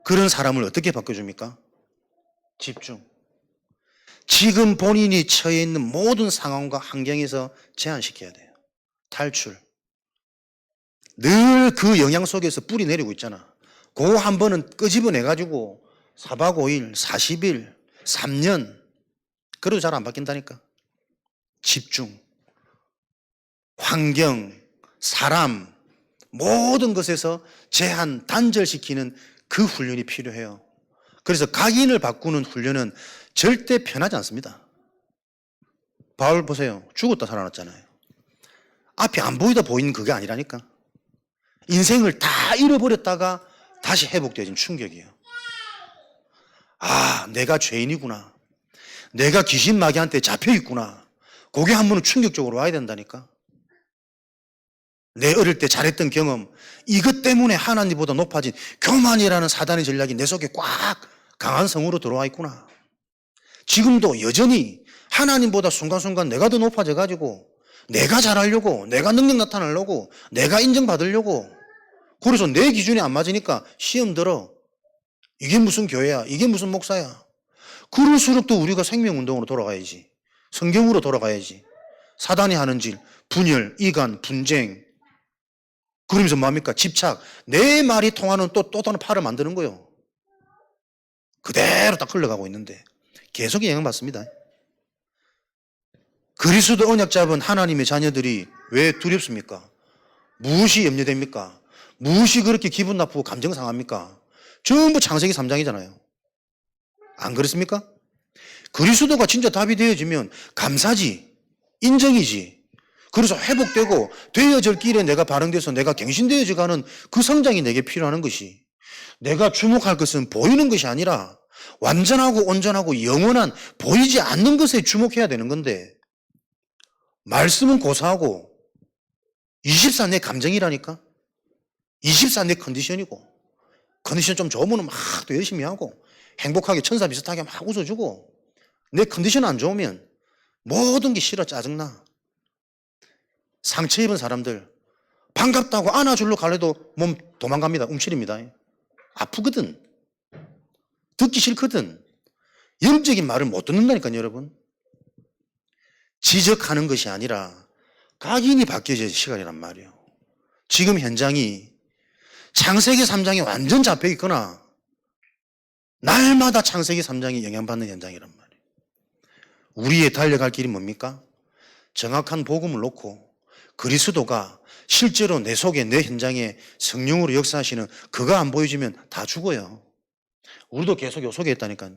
그런 사람을 어떻게 바꿔줍니까? 집중. 지금 본인이 처해 있는 모든 상황과 환경에서 제한시켜야 돼요. 탈출. 늘 그 영향 속에서 뿌리 내리고 있잖아. 그거 한 번은 끄집어내가지고 4박 5일, 40일, 3년 그래도 잘 안 바뀐다니까. 집중, 환경, 사람, 모든 것에서 제한, 단절시키는 그 훈련이 필요해요. 그래서 각인을 바꾸는 훈련은 절대 편하지 않습니다. 바울 보세요. 죽었다 살아났잖아요. 앞이 안 보이다 보이는 그게 아니라니까. 인생을 다 잃어버렸다가 다시 회복되어진 충격이에요. 아, 내가 죄인이구나. 내가 귀신 마귀한테 잡혀있구나. 그게 한 번은 충격적으로 와야 된다니까. 내 어릴 때 잘했던 경험, 이것 때문에 하나님보다 높아진 교만이라는 사단의 전략이 내 속에 꽉 강한 성으로 들어와 있구나. 지금도 여전히 하나님보다 순간순간 내가 더 높아져 가지고 내가 잘하려고, 내가 능력 나타내려고, 내가 인정받으려고, 그래서 내 기준이 안 맞으니까 시험 들어. 이게 무슨 교회야? 이게 무슨 목사야? 그럴수록 또 우리가 생명운동으로 돌아가야지. 성경으로 돌아가야지. 사단이 하는 질, 분열, 이간, 분쟁. 그러면서 뭡니까? 집착. 내 말이 통하는 또 다른 팔을 만드는 거예요. 그대로 딱 흘러가고 있는데 계속 영향받습니다. 그리스도 언약 잡은 하나님의 자녀들이 왜 두렵습니까? 무엇이 염려됩니까? 무엇이 그렇게 기분 나쁘고 감정 상합니까? 전부 창세기 3장이잖아요. 안 그렇습니까? 그리스도가 진짜 답이 되어지면 감사지, 인정이지. 그래서 회복되고 되어질 길에 내가 반응돼서 내가 갱신되어져 가는 그 성장이 내게 필요한 것이, 내가 주목할 것은 보이는 것이 아니라 완전하고 온전하고 영원한 보이지 않는 것에 주목해야 되는 건데, 말씀은 고사하고 24 내 감정이라니까. 24 내 컨디션이고, 컨디션 좀 좋으면 막 또 열심히 하고 행복하게 천사 비슷하게 막 웃어주고, 내 컨디션 안 좋으면 모든 게 싫어, 짜증나. 상처 입은 사람들 반갑다고 안아주려 가려도 몸 도망갑니다. 움츠립니다. 아프거든. 듣기 싫거든. 영적인 말을 못 듣는다니까요, 여러분. 지적하는 것이 아니라 각인이 바뀌어질 시간이란 말이에요. 지금 현장이 창세기 3장에 완전 잡혀 있거나 날마다 창세기 3장이 영향받는 현장이란 말이에요. 우리의 달려갈 길이 뭡니까? 정확한 복음을 놓고 그리스도가 실제로 내 속에, 내 현장에 성령으로 역사하시는 그가 안 보여주면 다 죽어요. 우리도 계속 요 속에 있다니까요.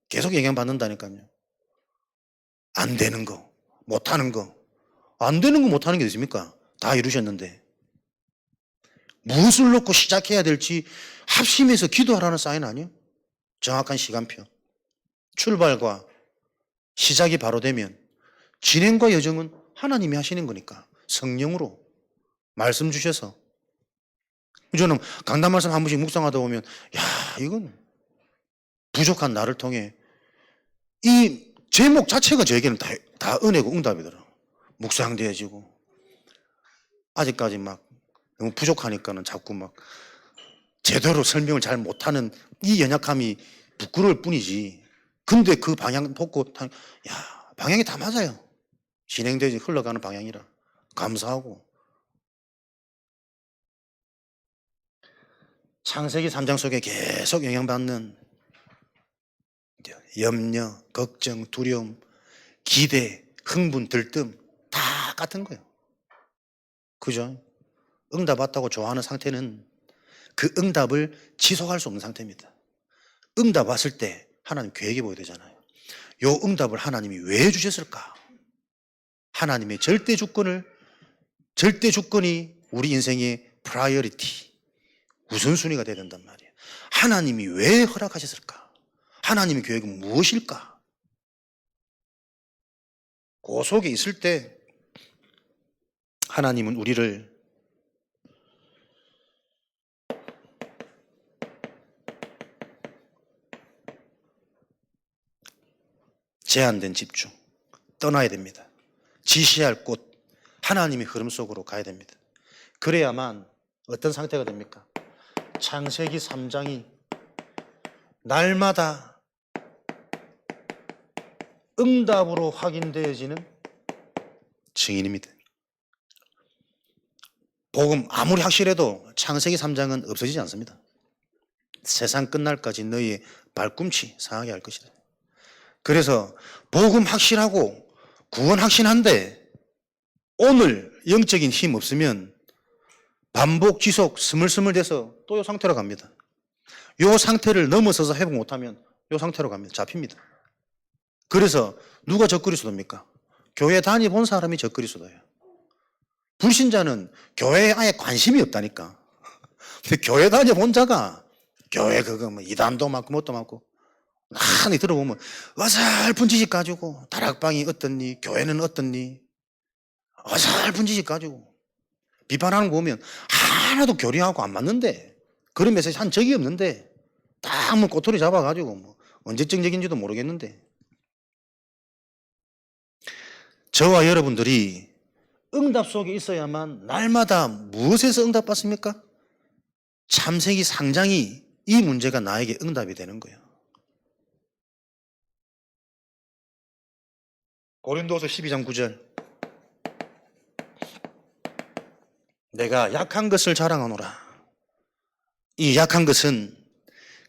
계속 영향받는다니까요. 안 되는 거, 못하는 거. 안 되는 거 못하는 게 있습니까? 다 이루셨는데. 무엇을 놓고 시작해야 될지 합심해서 기도하라는 사인 아니에요? 정확한 시간표. 출발과 시작이 바로 되면 진행과 여정은 하나님이 하시는 거니까 성령으로 말씀 주셔서. 저는 강단 말씀 한 번씩 묵상하다 보면, 야, 이건 부족한 나를 통해, 이 제목 자체가 저에게는 다 은혜고 응답이더라고요. 묵상되어지고. 아직까지 막 너무 부족하니까는 자꾸 막 제대로 설명을 잘 못하는 이 연약함이 부끄러울 뿐이지. 근데 그 방향 보고, 야, 방향이 다 맞아요. 진행되지, 흘러가는 방향이라. 감사하고. 창세기 3장 속에 계속 영향받는 염려, 걱정, 두려움, 기대, 흥분, 들뜸 다 같은 거예요. 그죠? 응답 왔다고 좋아하는 상태는 그 응답을 지속할 수 없는 상태입니다. 응답 왔을 때 하나님 계획이 보여야 되잖아요. 요 응답을 하나님이 왜 주셨을까? 하나님의 절대 주권이 우리 인생의 프라이어리티, 우선순위가 돼야 된단 말이에요. 하나님이 왜 허락하셨을까? 하나님의 계획은 무엇일까? 그 속에 있을 때 하나님은 우리를 제한된 집중, 떠나야 됩니다. 지시할 곳, 하나님의 흐름 속으로 가야 됩니다. 그래야만 어떤 상태가 됩니까? 창세기 3장이 날마다 응답으로 확인되어지는 증인입니다. 복음 아무리 확실해도 창세기 3장은 없어지지 않습니다. 세상 끝날까지 너희의 발꿈치 상하게 할 것이다. 그래서 복음 확실하고 구원 확신한데 오늘 영적인 힘 없으면 반복 지속 스물스물 돼서 또 이 상태로 갑니다. 이 상태를 넘어서서 회복 못하면 이 상태로 갑니다. 잡힙니다. 그래서 누가 적그리스도입니까? 교회 다녀본 사람이 적그리스도예요. 불신자는 교회에 아예 관심이 없다니까. 근데 교회 다녀본 자가 교회 그거 뭐 이단도 많고 뭣도 많고 많이 들어보면 어설픈 지식 가지고 다락방이 어떻니 교회는 어떻니 어설픈 지식 가지고 비판하는 거 보면 하나도 교리하고 안 맞는데 그런 메시지 한 적이 없는데 딱 뭐 꼬투리 잡아가지고 뭐 언제적인지도 모르겠는데 저와 여러분들이 응답 속에 있어야만 날마다 무엇에서 응답받습니까? 창세기 상장이 이 문제가 나에게 응답이 되는 거예요. 고린도서 12장 9절 내가 약한 것을 자랑하노라. 이 약한 것은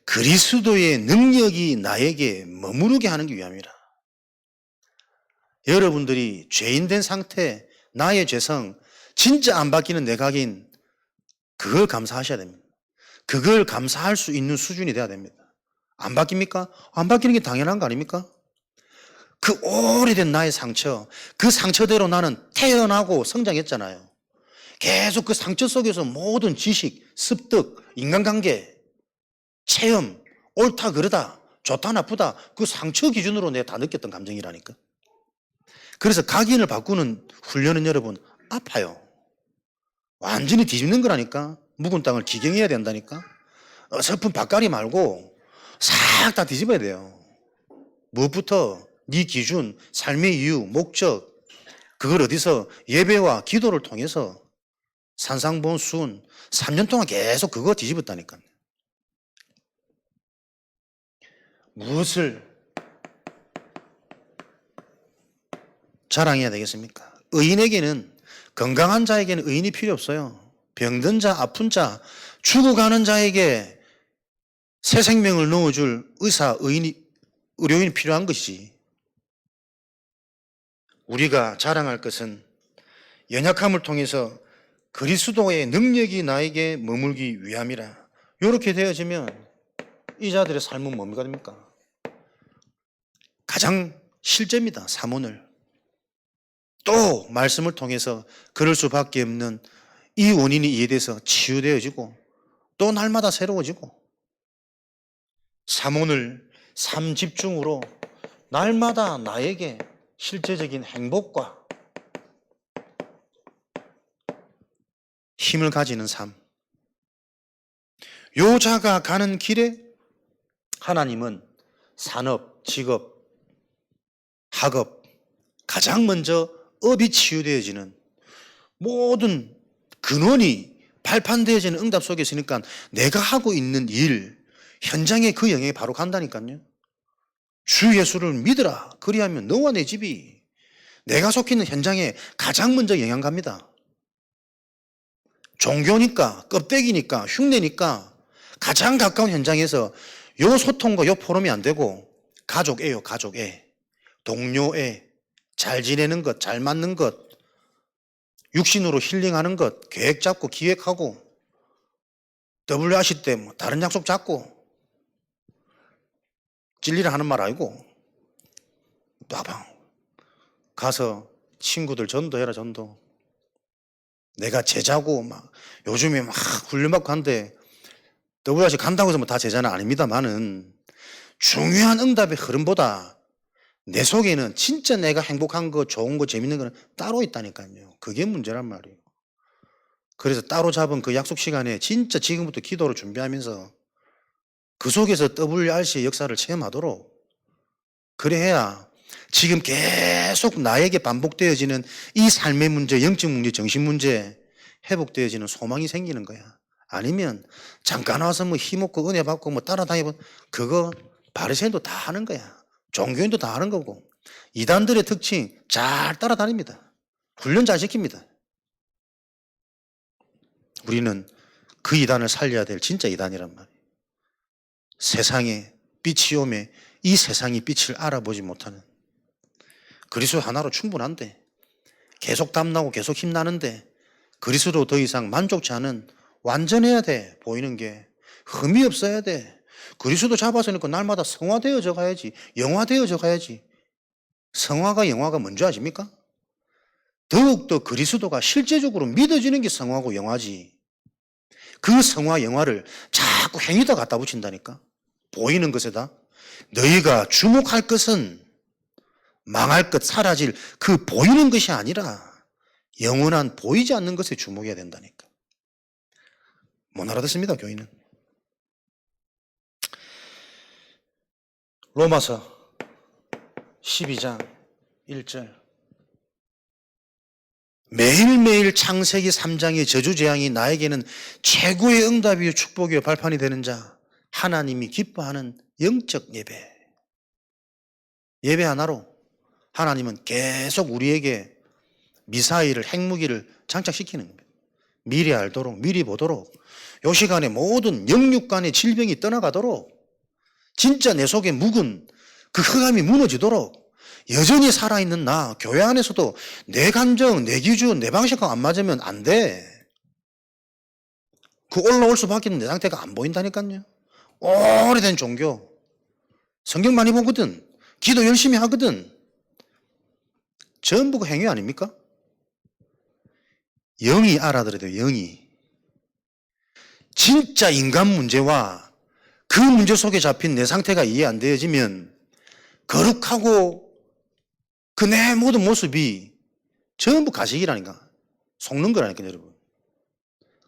그리스도의 능력이 나에게 머무르게 하는 게 위함이라. 여러분들이 죄인된 상태, 나의 죄성, 진짜 안 바뀌는 내각인 그걸 감사하셔야 됩니다. 그걸 감사할 수 있는 수준이 돼야 됩니다. 안 바뀝니까? 안 바뀌는 게 당연한 거 아닙니까? 그 오래된 나의 상처, 그 상처대로 나는 태어나고 성장했잖아요. 계속 그 상처 속에서 모든 지식, 습득, 인간관계, 체험, 옳다 그르다, 좋다 나쁘다 그 상처 기준으로 내가 다 느꼈던 감정이라니까. 그래서 각인을 바꾸는 훈련은 여러분 아파요. 완전히 뒤집는 거라니까. 묵은 땅을 기경해야 된다니까. 어설픈 밭갈이 말고 싹 다 뒤집어야 돼요. 무엇부터 네 기준, 삶의 이유, 목적 그걸 어디서 예배와 기도를 통해서 산상본순 3년 동안 계속 그거 뒤집었다니까요. 무엇을 자랑해야 되겠습니까? 의인에게는 건강한 자에게는 의인이 필요 없어요. 병든 자, 아픈 자, 죽어가는 자에게 새 생명을 넣어줄 의료인이 필요한 것이지. 우리가 자랑할 것은 연약함을 통해서 그리스도의 능력이 나에게 머물기 위함이라. 이렇게 되어지면 이 자들의 삶은 뭡니까 됩니까? 가장 실제입니다. 사문을. 또 말씀을 통해서 그럴 수밖에 없는 이 원인이 이해돼서 치유되어지고 또 날마다 새로워지고 삼오늘 삼집중으로 날마다 나에게 실제적인 행복과 힘을 가지는 삶. 요 자가 가는 길에 하나님은 산업, 직업, 학업, 가장 먼저 업이 치유되어지는 모든 근원이 발판되어지는 응답 속에 있으니까 내가 하고 있는 일, 현장에 그 영향이 바로 간다니까요. 주 예수를 믿으라. 그리하면 너와 내 집이 내가 속해 있는 현장에 가장 먼저 영향 갑니다. 종교니까, 껍데기니까, 흉내니까 가장 가까운 현장에서 요 소통과 요 포럼이 안 되고 가족애요, 가족애. 동료애. 잘 지내는 것, 잘 맞는 것. 육신으로 힐링하는 것, 계획 잡고 기획하고 WRC 때 뭐 다른 약속 잡고 진리를 하는 말 알고 빠방 가서 친구들 전도해라 전도. 내가 제자고 막 요즘에 막 훈련받고 한데 WRC 간다고 해서 뭐 다 제자는 아닙니다만은 중요한 응답의 흐름보다 내 속에는 진짜 내가 행복한 거, 좋은 거, 재밌는 거는 따로 있다니까요. 그게 문제란 말이에요. 그래서 따로 잡은 그 약속 시간에 진짜 지금부터 기도를 준비하면서 그 속에서 WRC의 역사를 체험하도록 그래야 지금 계속 나에게 반복되어지는 이 삶의 문제, 영적 문제, 정신 문제 회복되어지는 소망이 생기는 거야. 아니면 잠깐 와서 뭐 힘없고 은혜 받고 뭐 따라다니고 그거 바리새인도 다 하는 거야. 종교인도 다 하는 거고 이단들의 특징 잘 따라다닙니다. 훈련 잘 시킵니다. 우리는 그 이단을 살려야 될 진짜 이단이란 말이에요. 세상에 빛이 오매 이 세상의 빛을 알아보지 못하는, 그리스도 하나로 충분한데, 계속 땀나고 계속 힘나는데 그리스도 더 이상 만족치 않은, 완전해야 돼. 보이는 게 흠이 없어야 돼. 그리스도 잡아서 놓고 날마다 성화되어져 가야지. 영화되어져 가야지. 성화가 영화가 뭔지 아십니까? 더욱더 그리스도가 실제적으로 믿어지는 게 성화고 영화지. 그 성화 영화를 자꾸 행위다 갖다 붙인다니까. 보이는 것에다. 너희가 주목할 것은 망할 것, 사라질 그 보이는 것이 아니라 영원한 보이지 않는 것에 주목해야 된다니까. 못 알아듣습니다, 교인은. 로마서 12장 1절. 매일매일 창세기 3장의 저주재앙이 나에게는 최고의 응답이요 축복이요 발판이 되는 자, 하나님이 기뻐하는 영적 예배. 예배 하나로 하나님은 계속 우리에게 미사일을, 핵무기를 장착시키는 겁니다. 미리 알도록, 미리 보도록, 요 시간에 모든 영육 간의 질병이 떠나가도록, 진짜 내 속에 묵은 그 흑암이 무너지도록, 여전히 살아있는 나, 교회 안에서도 내 감정, 내 기준, 내 방식과 안 맞으면 안 돼. 그 올라올 수밖에 없는 내 상태가 안 보인다니까요. 오래된 종교, 성경 많이 보거든, 기도 열심히 하거든, 전부 그 행위 아닙니까? 영이 알아들어야 돼요, 영이. 진짜 인간 문제와 그 문제 속에 잡힌 내 상태가 이해 안 되어지면 거룩하고 그 내 모든 모습이 전부 가식이라니까. 속는 거라니까, 여러분.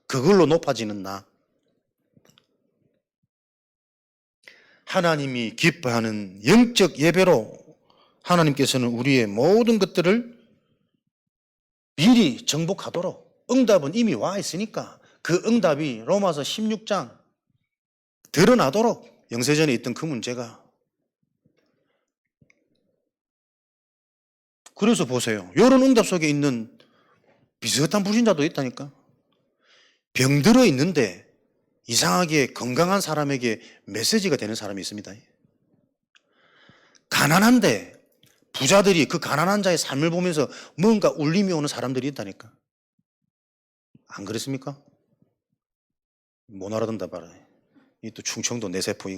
그걸로 높아지는 나. 하나님이 기뻐하는 영적 예배로 하나님께서는 우리의 모든 것들을 미리 정복하도록, 응답은 이미 와 있으니까 그 응답이 로마서 16장 드러나도록, 영세전에 있던 그 문제가. 그래서 보세요. 이런 응답 속에 있는 비슷한 불신자도 있다니까. 병들어 있는데 이상하게 건강한 사람에게 메시지가 되는 사람이 있습니다. 가난한데 부자들이 그 가난한 자의 삶을 보면서 뭔가 울림이 오는 사람들이 있다니까. 안 그렇습니까? 못 알아듣는다 봐라. 이 또 충청도 내세포.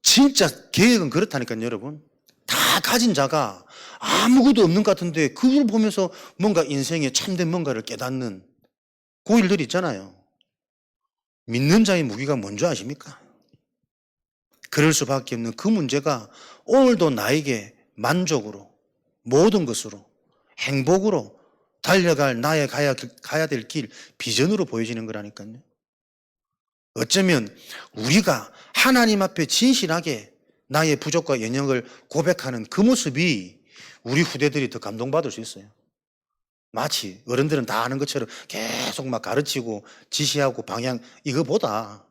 진짜 계획은 그렇다니까요, 여러분. 다 가진 자가 아무것도 없는 것 같은데 그걸 보면서 뭔가 인생에 참된 뭔가를 깨닫는 그 일들이 있잖아요. 믿는 자의 무기가 뭔지 아십니까? 그럴 수밖에 없는 그 문제가 오늘도 나에게 만족으로, 모든 것으로, 행복으로 달려갈 나의 가야 될 길, 비전으로 보여지는 거라니까요. 어쩌면 우리가 하나님 앞에 진실하게 나의 부족과 연약을 고백하는 그 모습이 우리 후대들이 더 감동받을 수 있어요. 마치 어른들은 다 아는 것처럼 계속 막 가르치고 지시하고 방향, 이거보다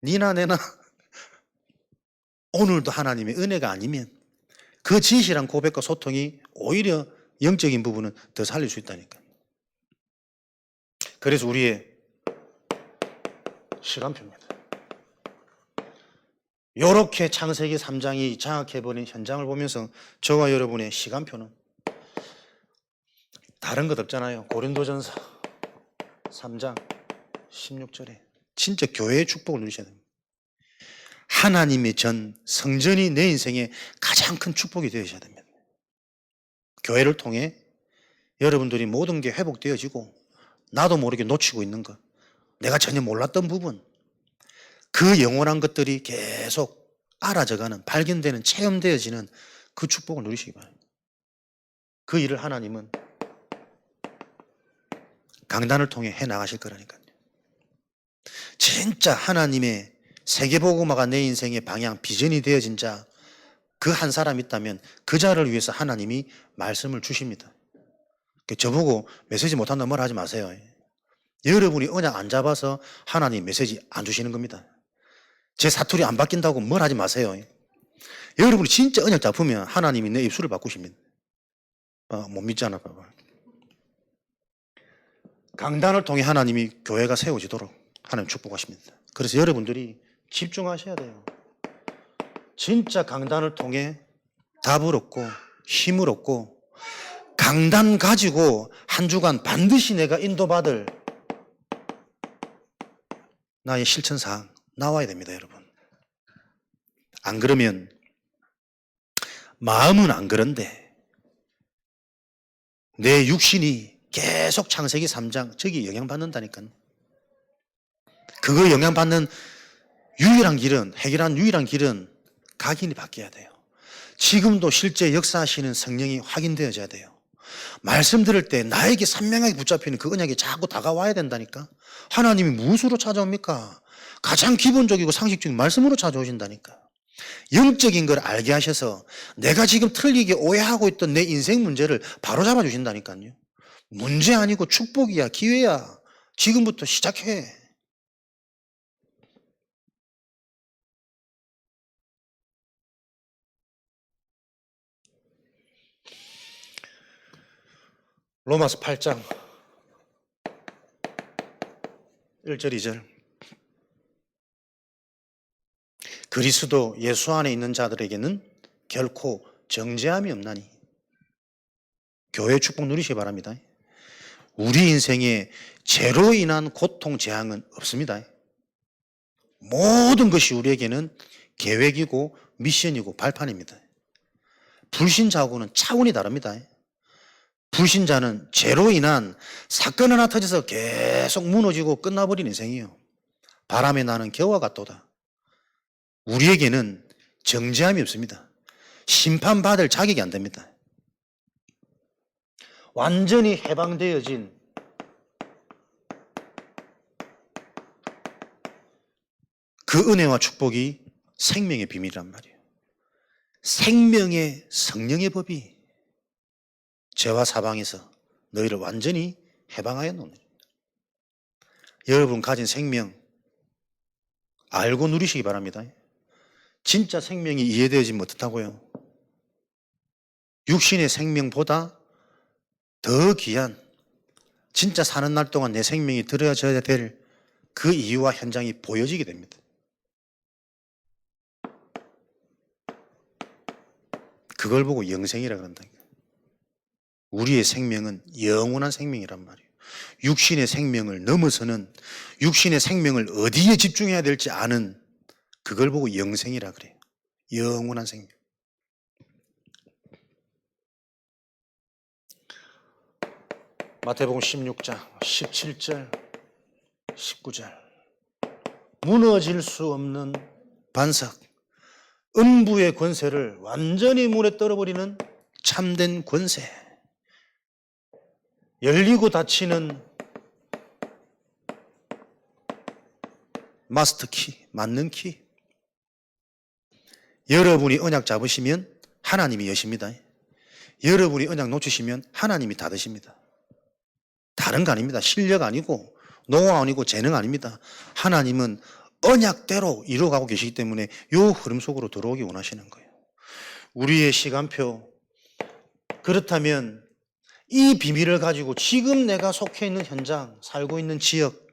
니나 내나 오늘도 하나님의 은혜가 아니면 그 진실한 고백과 소통이 오히려 영적인 부분은 더 살릴 수 있다니까. 그래서 우리의 시간표입니다. 이렇게 창세기 3장이 장악해버린 현장을 보면서 저와 여러분의 시간표는 다른 것 없잖아요. 고린도전서 3장 16절에 진짜 교회의 축복을 누리셔야 됩니다. 하나님의 전 성전이 내 인생의 가장 큰 축복이 되어야 됩니다. 교회를 통해 여러분들이 모든 게 회복되어지고 나도 모르게 놓치고 있는 것, 내가 전혀 몰랐던 부분, 그 영원한 것들이 계속 알아져가는, 발견되는, 체험되어지는 그 축복을 누리시기 바랍니다. 그 일을 하나님은 강단을 통해 해나가실 거라니까요. 진짜 하나님의 세계복음화가 내 인생의 방향, 비전이 되어진 자, 그 한 사람 있다면 그 자를 위해서 하나님이 말씀을 주십니다. 저보고 메시지 못한다 뭘 하지 마세요. 여러분이 언약 안 잡아서 하나님 메시지 안 주시는 겁니다. 제 사투리 안 바뀐다고 뭘 하지 마세요. 여러분이 진짜 언약 잡으면 하나님이 내 입술을 바꾸십니다. 못 믿잖아. 봐봐. 강단을 통해 하나님이 교회가 세워지도록 하나님 축복하십니다. 그래서 여러분들이 집중하셔야 돼요. 진짜 강단을 통해 답을 얻고 힘을 얻고 강단 가지고 한 주간 반드시 내가 인도받을 나의 실천사항 나와야 됩니다, 여러분. 안 그러면 마음은 안 그런데 내 육신이 계속 창세기 3장 저기 영향받는다니까요. 그거 영향받는 유일한 길은, 해결한 유일한 길은 각인이 바뀌어야 돼요. 지금도 실제 역사하시는 성령이 확인되어져야 돼요. 말씀 들을 때 나에게 선명하게 붙잡히는 그 언약이 자꾸 다가와야 된다니까. 하나님이 무엇으로 찾아옵니까? 가장 기본적이고 상식적인 말씀으로 찾아오신다니까. 영적인 걸 알게 하셔서 내가 지금 틀리게 오해하고 있던 내 인생 문제를 바로 잡아주신다니까요. 문제 아니고 축복이야, 기회야. 지금부터 시작해. 로마서 8장 1절 2절. 그리스도 예수 안에 있는 자들에게는 결코 정죄함이 없나니. 교회 축복 누리시기 바랍니다. 우리 인생에 죄로 인한 고통, 재앙은 없습니다. 모든 것이 우리에게는 계획이고 미션이고 발판입니다. 불신자하고는 차원이 다릅니다. 불신자는 죄로 인한 사건 하나 터져서 계속 무너지고 끝나버린 인생이에요. 바람에 나는 겨와 같도다. 우리에게는 정죄함이 없습니다. 심판받을 자격이 안 됩니다. 완전히 해방되어진 그 은혜와 축복이 생명의 비밀이란 말이에요. 생명의 성령의 법이 죄와 사방에서 너희를 완전히 해방하여 놓는. 여러분 가진 생명 알고 누리시기 바랍니다. 진짜 생명이 이해되어지면 어떻다고요? 육신의 생명보다 더 귀한, 진짜 사는 날 동안 내 생명이 들어져야 될 그 이유와 현장이 보여지게 됩니다. 그걸 보고 영생이라 그런다. 우리의 생명은 영원한 생명이란 말이에요. 육신의 생명을 넘어서는, 육신의 생명을 어디에 집중해야 될지 아는, 그걸 보고 영생이라 그래요. 영원한 생명. 마태복음 16장 17절 19절. 무너질 수 없는 반석, 음부의 권세를 완전히 물에 떨어버리는 참된 권세, 열리고 닫히는 마스터 키, 맞는 키. 여러분이 언약 잡으시면 하나님이 여십니다. 여러분이 언약 놓치시면 하나님이 닫으십니다. 다른 거 아닙니다. 실력 아니고 노하우 아니고 재능 아닙니다. 하나님은 언약대로 이루어가고 계시기 때문에 이 흐름 속으로 들어오기 원하시는 거예요. 우리의 시간표, 그렇다면 이 비밀을 가지고 지금 내가 속해 있는 현장, 살고 있는 지역,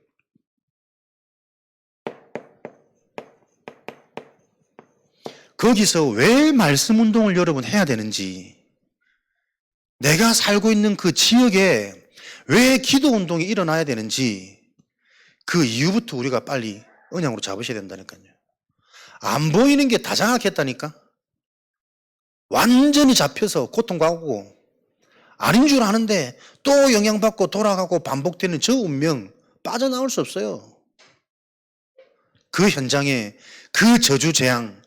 거기서 왜 말씀 운동을 여러분 해야 되는지, 내가 살고 있는 그 지역에 왜 기도 운동이 일어나야 되는지, 그 이유부터 우리가 빨리 언약으로 잡으셔야 된다니까요. 안 보이는 게 다 장악했다니까. 완전히 잡혀서 고통받고 아닌 줄 아는데 또 영향받고 돌아가고 반복되는 저 운명 빠져나올 수 없어요. 그 현장에 그 저주 재앙,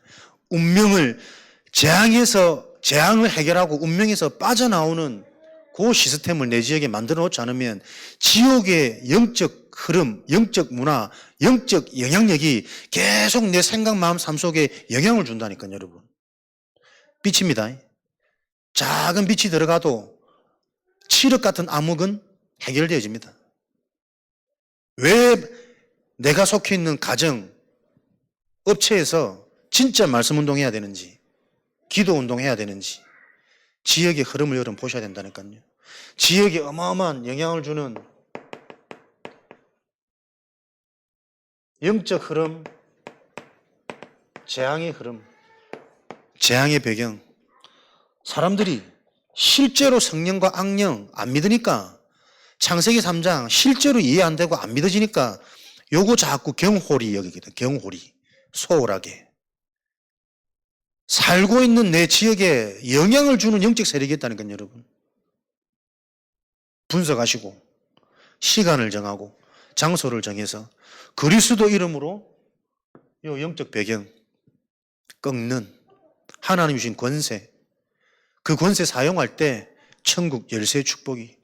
운명을 재앙을 해결하고 운명에서 빠져나오는 그 시스템을 내 지역에 만들어 놓지 않으면 지옥의 영적 흐름, 영적 문화, 영적 영향력이 계속 내 생각, 마음, 삶 속에 영향을 준다니까요, 여러분. 빛입니다. 작은 빛이 들어가도 칠흑 같은 암흑은 해결되어집니다. 왜 내가 속해 있는 가정, 업체에서 진짜 말씀 운동해야 되는지, 기도 운동해야 되는지, 지역의 흐름을 여러분 보셔야 된다니까요. 지역에 어마어마한 영향을 주는 영적 흐름, 재앙의 흐름, 재앙의 배경. 사람들이 실제로 성령과 악령 안 믿으니까 창세기 3장 실제로 이해 안 되고 안 믿어지니까 요거 자꾸 경홀히 여기거든. 경홀히. 소홀하게. 살고 있는 내 지역에 영향을 주는 영적 세력이 있다니까요, 여러분. 분석하시고 시간을 정하고 장소를 정해서 그리스도 이름으로 요 영적 배경 꺾는 하나님 주신 권세, 그 권세 사용할 때 천국 열쇠 축복이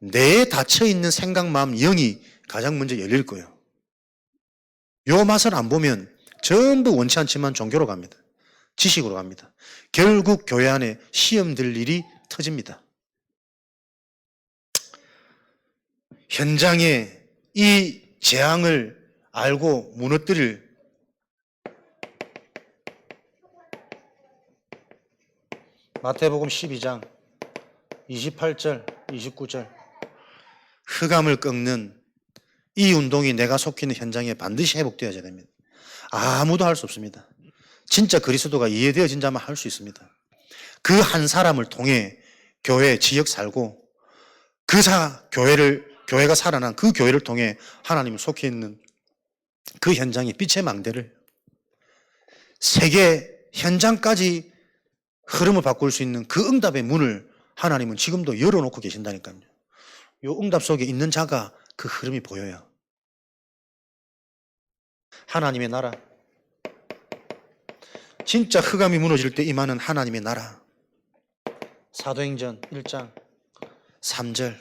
내 닫혀있는 생각, 마음, 영이 가장 먼저 열릴 거예요. 요 맛을 안 보면 전부 원치 않지만 종교로 갑니다. 지식으로 갑니다. 결국 교회 안에 시험 들 일이 터집니다. 현장에 이 재앙을 알고 무너뜨릴 마태복음 12장 28절 29절 흑암을 꺾는 이 운동이 내가 속해 있는 현장에 반드시 회복되어야 됩니다. 아무도 할 수 없습니다. 진짜 그리스도가 이해되어진 자만 할 수 있습니다. 그 한 사람을 통해 교회 지역 살고 교회가 살아난 그 교회를 통해 하나님을 속해 있는 그 현장의 빛의 망대를 세계 현장까지 흐름을 바꿀 수 있는 그 응답의 문을 하나님은 지금도 열어놓고 계신다니까요. 이 응답 속에 있는 자가 그 흐름이 보여요. 하나님의 나라. 진짜 흑암이 무너질 때 임하는 하나님의 나라. 사도행전 1장 3절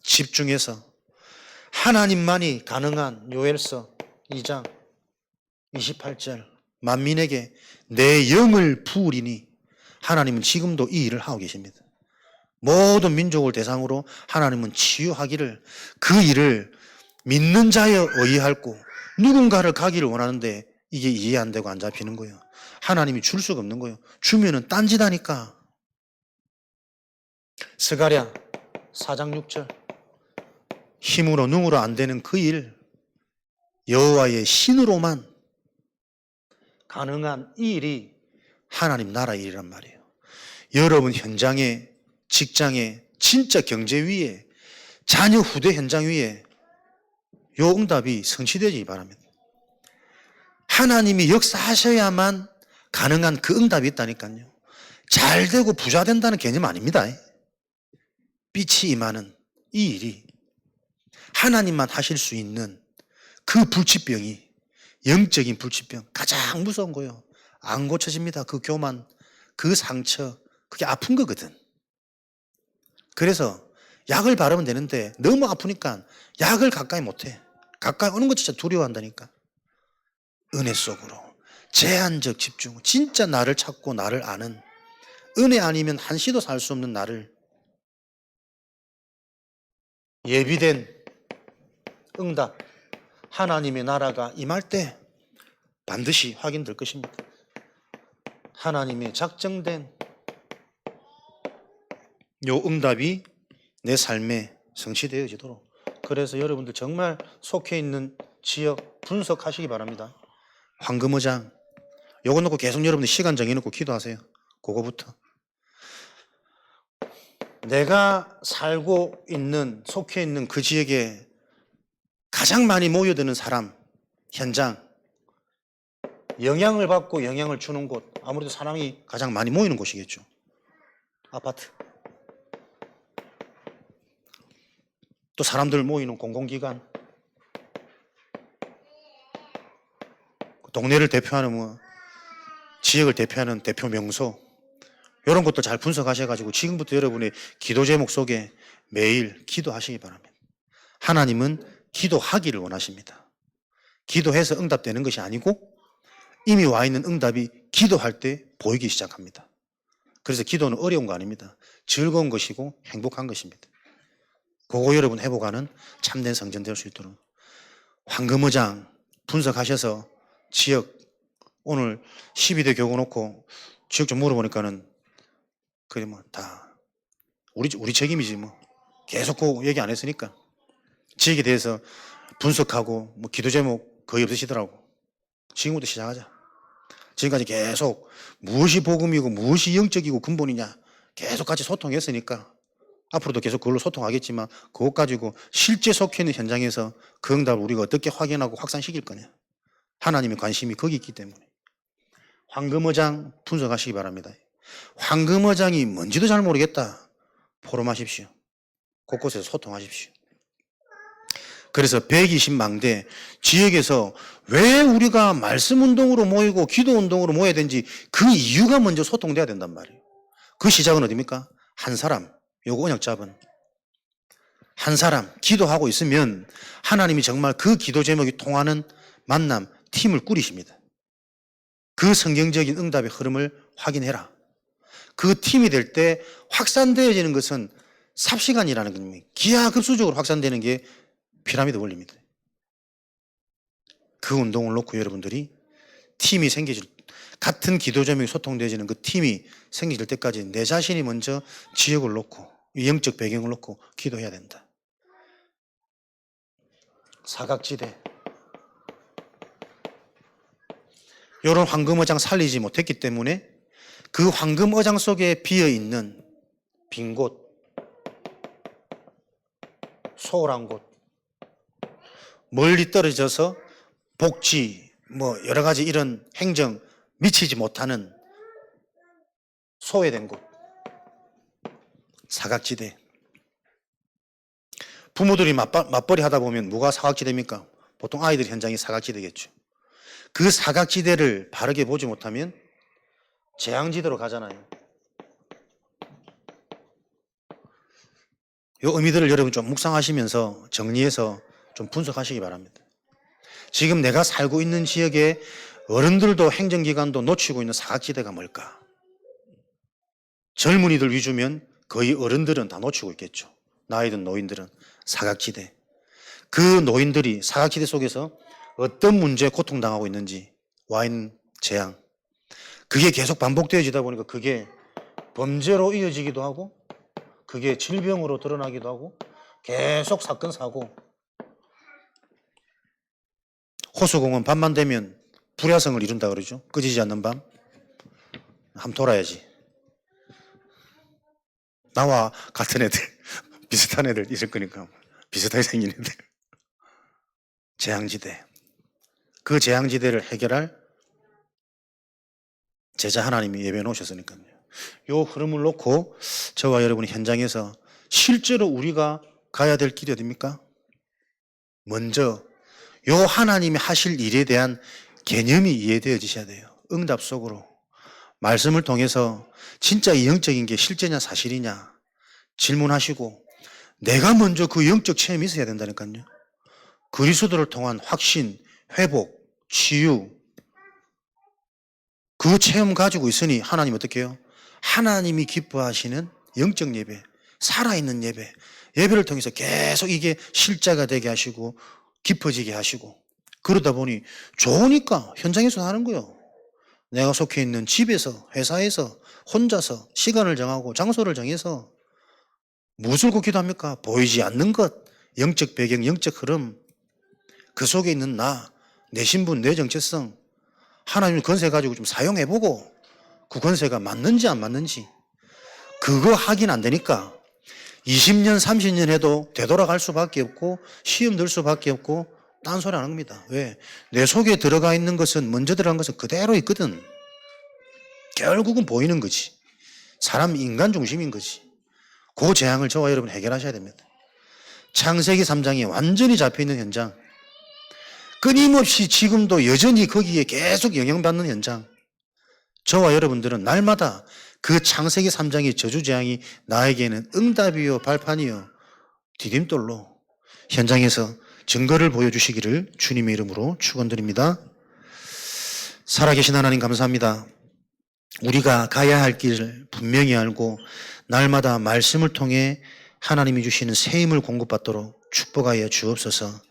집중해서 하나님만이 가능한 요엘서 2장 28절 만민에게 내 영을 부으리니 하나님은 지금도 이 일을 하고 계십니다. 모든 민족을 대상으로 하나님은 치유하기를 그 일을 믿는 자여 의의하고 누군가를 가기를 원하는데 이게 이해 안 되고 안 잡히는 거예요. 하나님이 줄 수가 없는 거예요. 주면은 딴짓하니까. 스가랴 4장 6절 힘으로 능으로 안 되는 그 일 여호와의 신으로만 가능한 이 일이 하나님 나라 일이란 말이에요. 여러분 현장에 직장에 진짜 경제 위에 자녀 후대 현장 위에 요 응답이 성취되기 바랍니다. 하나님이 역사하셔야만 가능한 그 응답이 있다니까요. 잘 되고 부자 된다는 개념 아닙니다. 빛이 임하는 이 일이 하나님만 하실 수 있는 그 불치병이 영적인 불치병 가장 무서운 거예요. 안 고쳐집니다. 그 교만, 그 상처, 그게 아픈 거거든. 그래서 약을 바르면 되는데 너무 아프니까 약을 가까이 못해. 가까이 오는 거 진짜 두려워한다니까. 은혜 속으로 제한적 집중, 진짜 나를 찾고 나를 아는 은혜 아니면 한시도 살 수 없는 나를 예비된 응답 하나님의 나라가 임할 때 반드시 확인될 것입니다. 하나님의 작정된 요 응답이 내 삶에 성취되어지도록 그래서 여러분들 정말 속해 있는 지역 분석하시기 바랍니다. 황금어장 요거 놓고 계속 여러분들 시간 정해놓고 기도하세요. 그거부터 내가 살고 있는 속해 있는 그 지역에 가장 많이 모여드는 사람 현장 영향을 받고 영향을 주는 곳 아무래도 사람이 가장 많이 모이는 곳이겠죠. 아파트 또 사람들 모이는 공공기관 동네를 대표하는 뭐 지역을 대표하는 대표 명소 이런 것도 잘 분석하셔가지고 지금부터 여러분의 기도 제목 속에 매일 기도하시기 바랍니다. 하나님은 기도하기를 원하십니다. 기도해서 응답되는 것이 아니고 이미 와 있는 응답이 기도할 때 보이기 시작합니다. 그래서 기도는 어려운 거 아닙니다. 즐거운 것이고 행복한 것입니다. 그거 여러분 회복하는 참된 성전 될 수 있도록 황금어장 분석하셔서 지역 오늘 12대 교구 놓고 지역 좀 물어보니까는 그래 뭐 다 우리 책임이지 뭐 계속 그 얘기 안 했으니까 지역에 대해서 분석하고 뭐 기도 제목 거의 없으시더라고. 지금부터 시작하자. 지금까지 계속 무엇이 복음이고 무엇이 영적이고 근본이냐 계속 같이 소통했으니까 앞으로도 계속 그걸로 소통하겠지만 그것 가지고 실제 속해 있는 현장에서 그 응답을 우리가 어떻게 확인하고 확산시킬 거냐. 하나님의 관심이 거기 있기 때문에. 황금어장 분석하시기 바랍니다. 황금어장이 뭔지도 잘 모르겠다. 포럼하십시오. 곳곳에서 소통하십시오. 그래서 120망대 지역에서 왜 우리가 말씀운동으로 모이고 기도운동으로 모여야 되는지 그 이유가 먼저 소통돼야 된단 말이에요. 그 시작은 어디입니까? 한 사람, 요거 언약 잡은 한 사람 기도하고 있으면 하나님이 정말 그 기도 제목이 통하는 만남, 팀을 꾸리십니다. 그 성경적인 응답의 흐름을 확인해라. 그 팀이 될 때 확산되어지는 것은 삽시간이라는 겁니다. 기하급수적으로 확산되는 게 피라미드 원리입니다. 그 운동을 놓고 여러분들이 팀이 생기질, 같은 기도 제목이 소통되어지는 그 팀이 생길 때까지 내 자신이 먼저 지역을 놓고 영적 배경을 놓고 기도해야 된다. 사각지대. 이런 황금어장 살리지 못했기 때문에 그 황금어장 속에 비어있는 빈 곳, 소홀한 곳, 멀리 떨어져서 복지, 여러 가지 이런 행정 미치지 못하는 소외된 곳, 사각지대. 부모들이 맞벌이 하다 보면 뭐가 사각지대입니까? 보통 아이들 현장이 사각지대겠죠. 그 사각지대를 바르게 보지 못하면 재앙지대로 가잖아요. 이 의미들을 여러분 좀 묵상하시면서 정리해서 좀 분석하시기 바랍니다. 지금 내가 살고 있는 지역에 어른들도 행정기관도 놓치고 있는 사각지대가 뭘까? 젊은이들 위주면 거의 어른들은 다 놓치고 있겠죠. 나이든 노인들은 사각지대. 그 노인들이 사각지대 속에서 어떤 문제에 고통당하고 있는지, 와인 재앙. 그게 계속 반복되어지다 보니까 그게 범죄로 이어지기도 하고 그게 질병으로 드러나기도 하고 계속 사건 사고. 호수공원 밤만 되면 불야성을 이룬다 그러죠. 꺼지지 않는 밤. 한번 돌아야지. 나와 같은 애들, 비슷한 애들 있을 거니까. 비슷하게 생긴 애들. 재앙지대. 그 재앙지대를 해결할 제자 하나님이 예배해 놓으셨으니까요. 요 흐름을 놓고 저와 여러분이 현장에서 실제로 우리가 가야 될 길이 어디입니까? 먼저 요 하나님이 하실 일에 대한 개념이 이해되어지셔야 돼요. 응답 속으로. 말씀을 통해서 진짜 이 영적인 게 실제냐 사실이냐 질문하시고 내가 먼저 그 영적 체험이 있어야 된다니까요. 그리스도를 통한 확신, 회복, 치유 그 체험 가지고 있으니 하나님 어떻게 해요? 하나님이 기뻐하시는 영적 예배, 살아있는 예배, 예배를 통해서 계속 이게 실제가 되게 하시고 깊어지게 하시고 그러다 보니 좋으니까 현장에서 하는 거예요. 내가 속해 있는 집에서, 회사에서, 혼자서 시간을 정하고 장소를 정해서 무엇을 고 기도합니까? 보이지 않는 것, 영적 배경, 영적 흐름, 그 속에 있는 나, 내 신분, 내 정체성 하나님의 권세 가지고 좀 사용해보고 그 권세가 맞는지 안 맞는지 그거 확인 안 되니까 20년, 30년 해도 되돌아갈 수밖에 없고 시험 들 수밖에 없고 딴소리 하는 겁니다. 왜? 내 속에 들어가 있는 것은 먼저 들어간 것은 그대로 있거든. 결국은 보이는 거지. 사람 인간 중심인 거지. 그 재앙을 저와 여러분 해결하셔야 됩니다. 창세기 3장에 완전히 잡혀있는 현장, 끊임없이 지금도 여전히 거기에 계속 영향받는 현장, 저와 여러분들은 날마다 그 창세기 3장의 저주재앙이 나에게는 응답이요 발판이요 디딤돌로 현장에서 증거를 보여주시기를 주님의 이름으로 축원드립니다. 살아계신 하나님 감사합니다. 우리가 가야 할 길을 분명히 알고 날마다 말씀을 통해 하나님이 주시는 새 힘을 공급받도록 축복하여 주옵소서.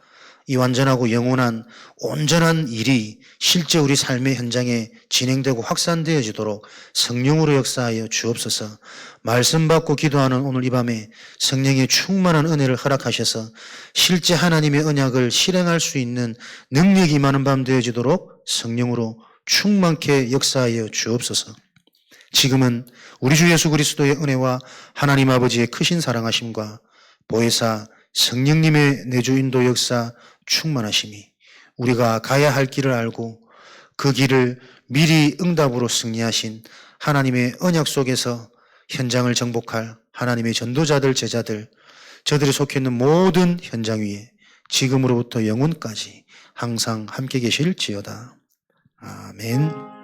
이 완전하고 영원한 온전한 일이 실제 우리 삶의 현장에 진행되고 확산되어지도록 성령으로 역사하여 주옵소서. 말씀 받고 기도하는 오늘 이 밤에 성령의 충만한 은혜를 허락하셔서 실제 하나님의 언약을 실행할 수 있는 능력이 많은 밤 되어지도록 성령으로 충만케 역사하여 주옵소서. 지금은 우리 주 예수 그리스도의 은혜와 하나님 아버지의 크신 사랑하심과 보혜사 성령님의 내주 인도 역사 충만하심이 우리가 가야 할 길을 알고 그 길을 미리 응답으로 승리하신 하나님의 언약 속에서 현장을 정복할 하나님의 전도자들, 제자들, 저들이 속해 있는 모든 현장 위에 지금으로부터 영원까지 항상 함께 계실지어다. 아멘.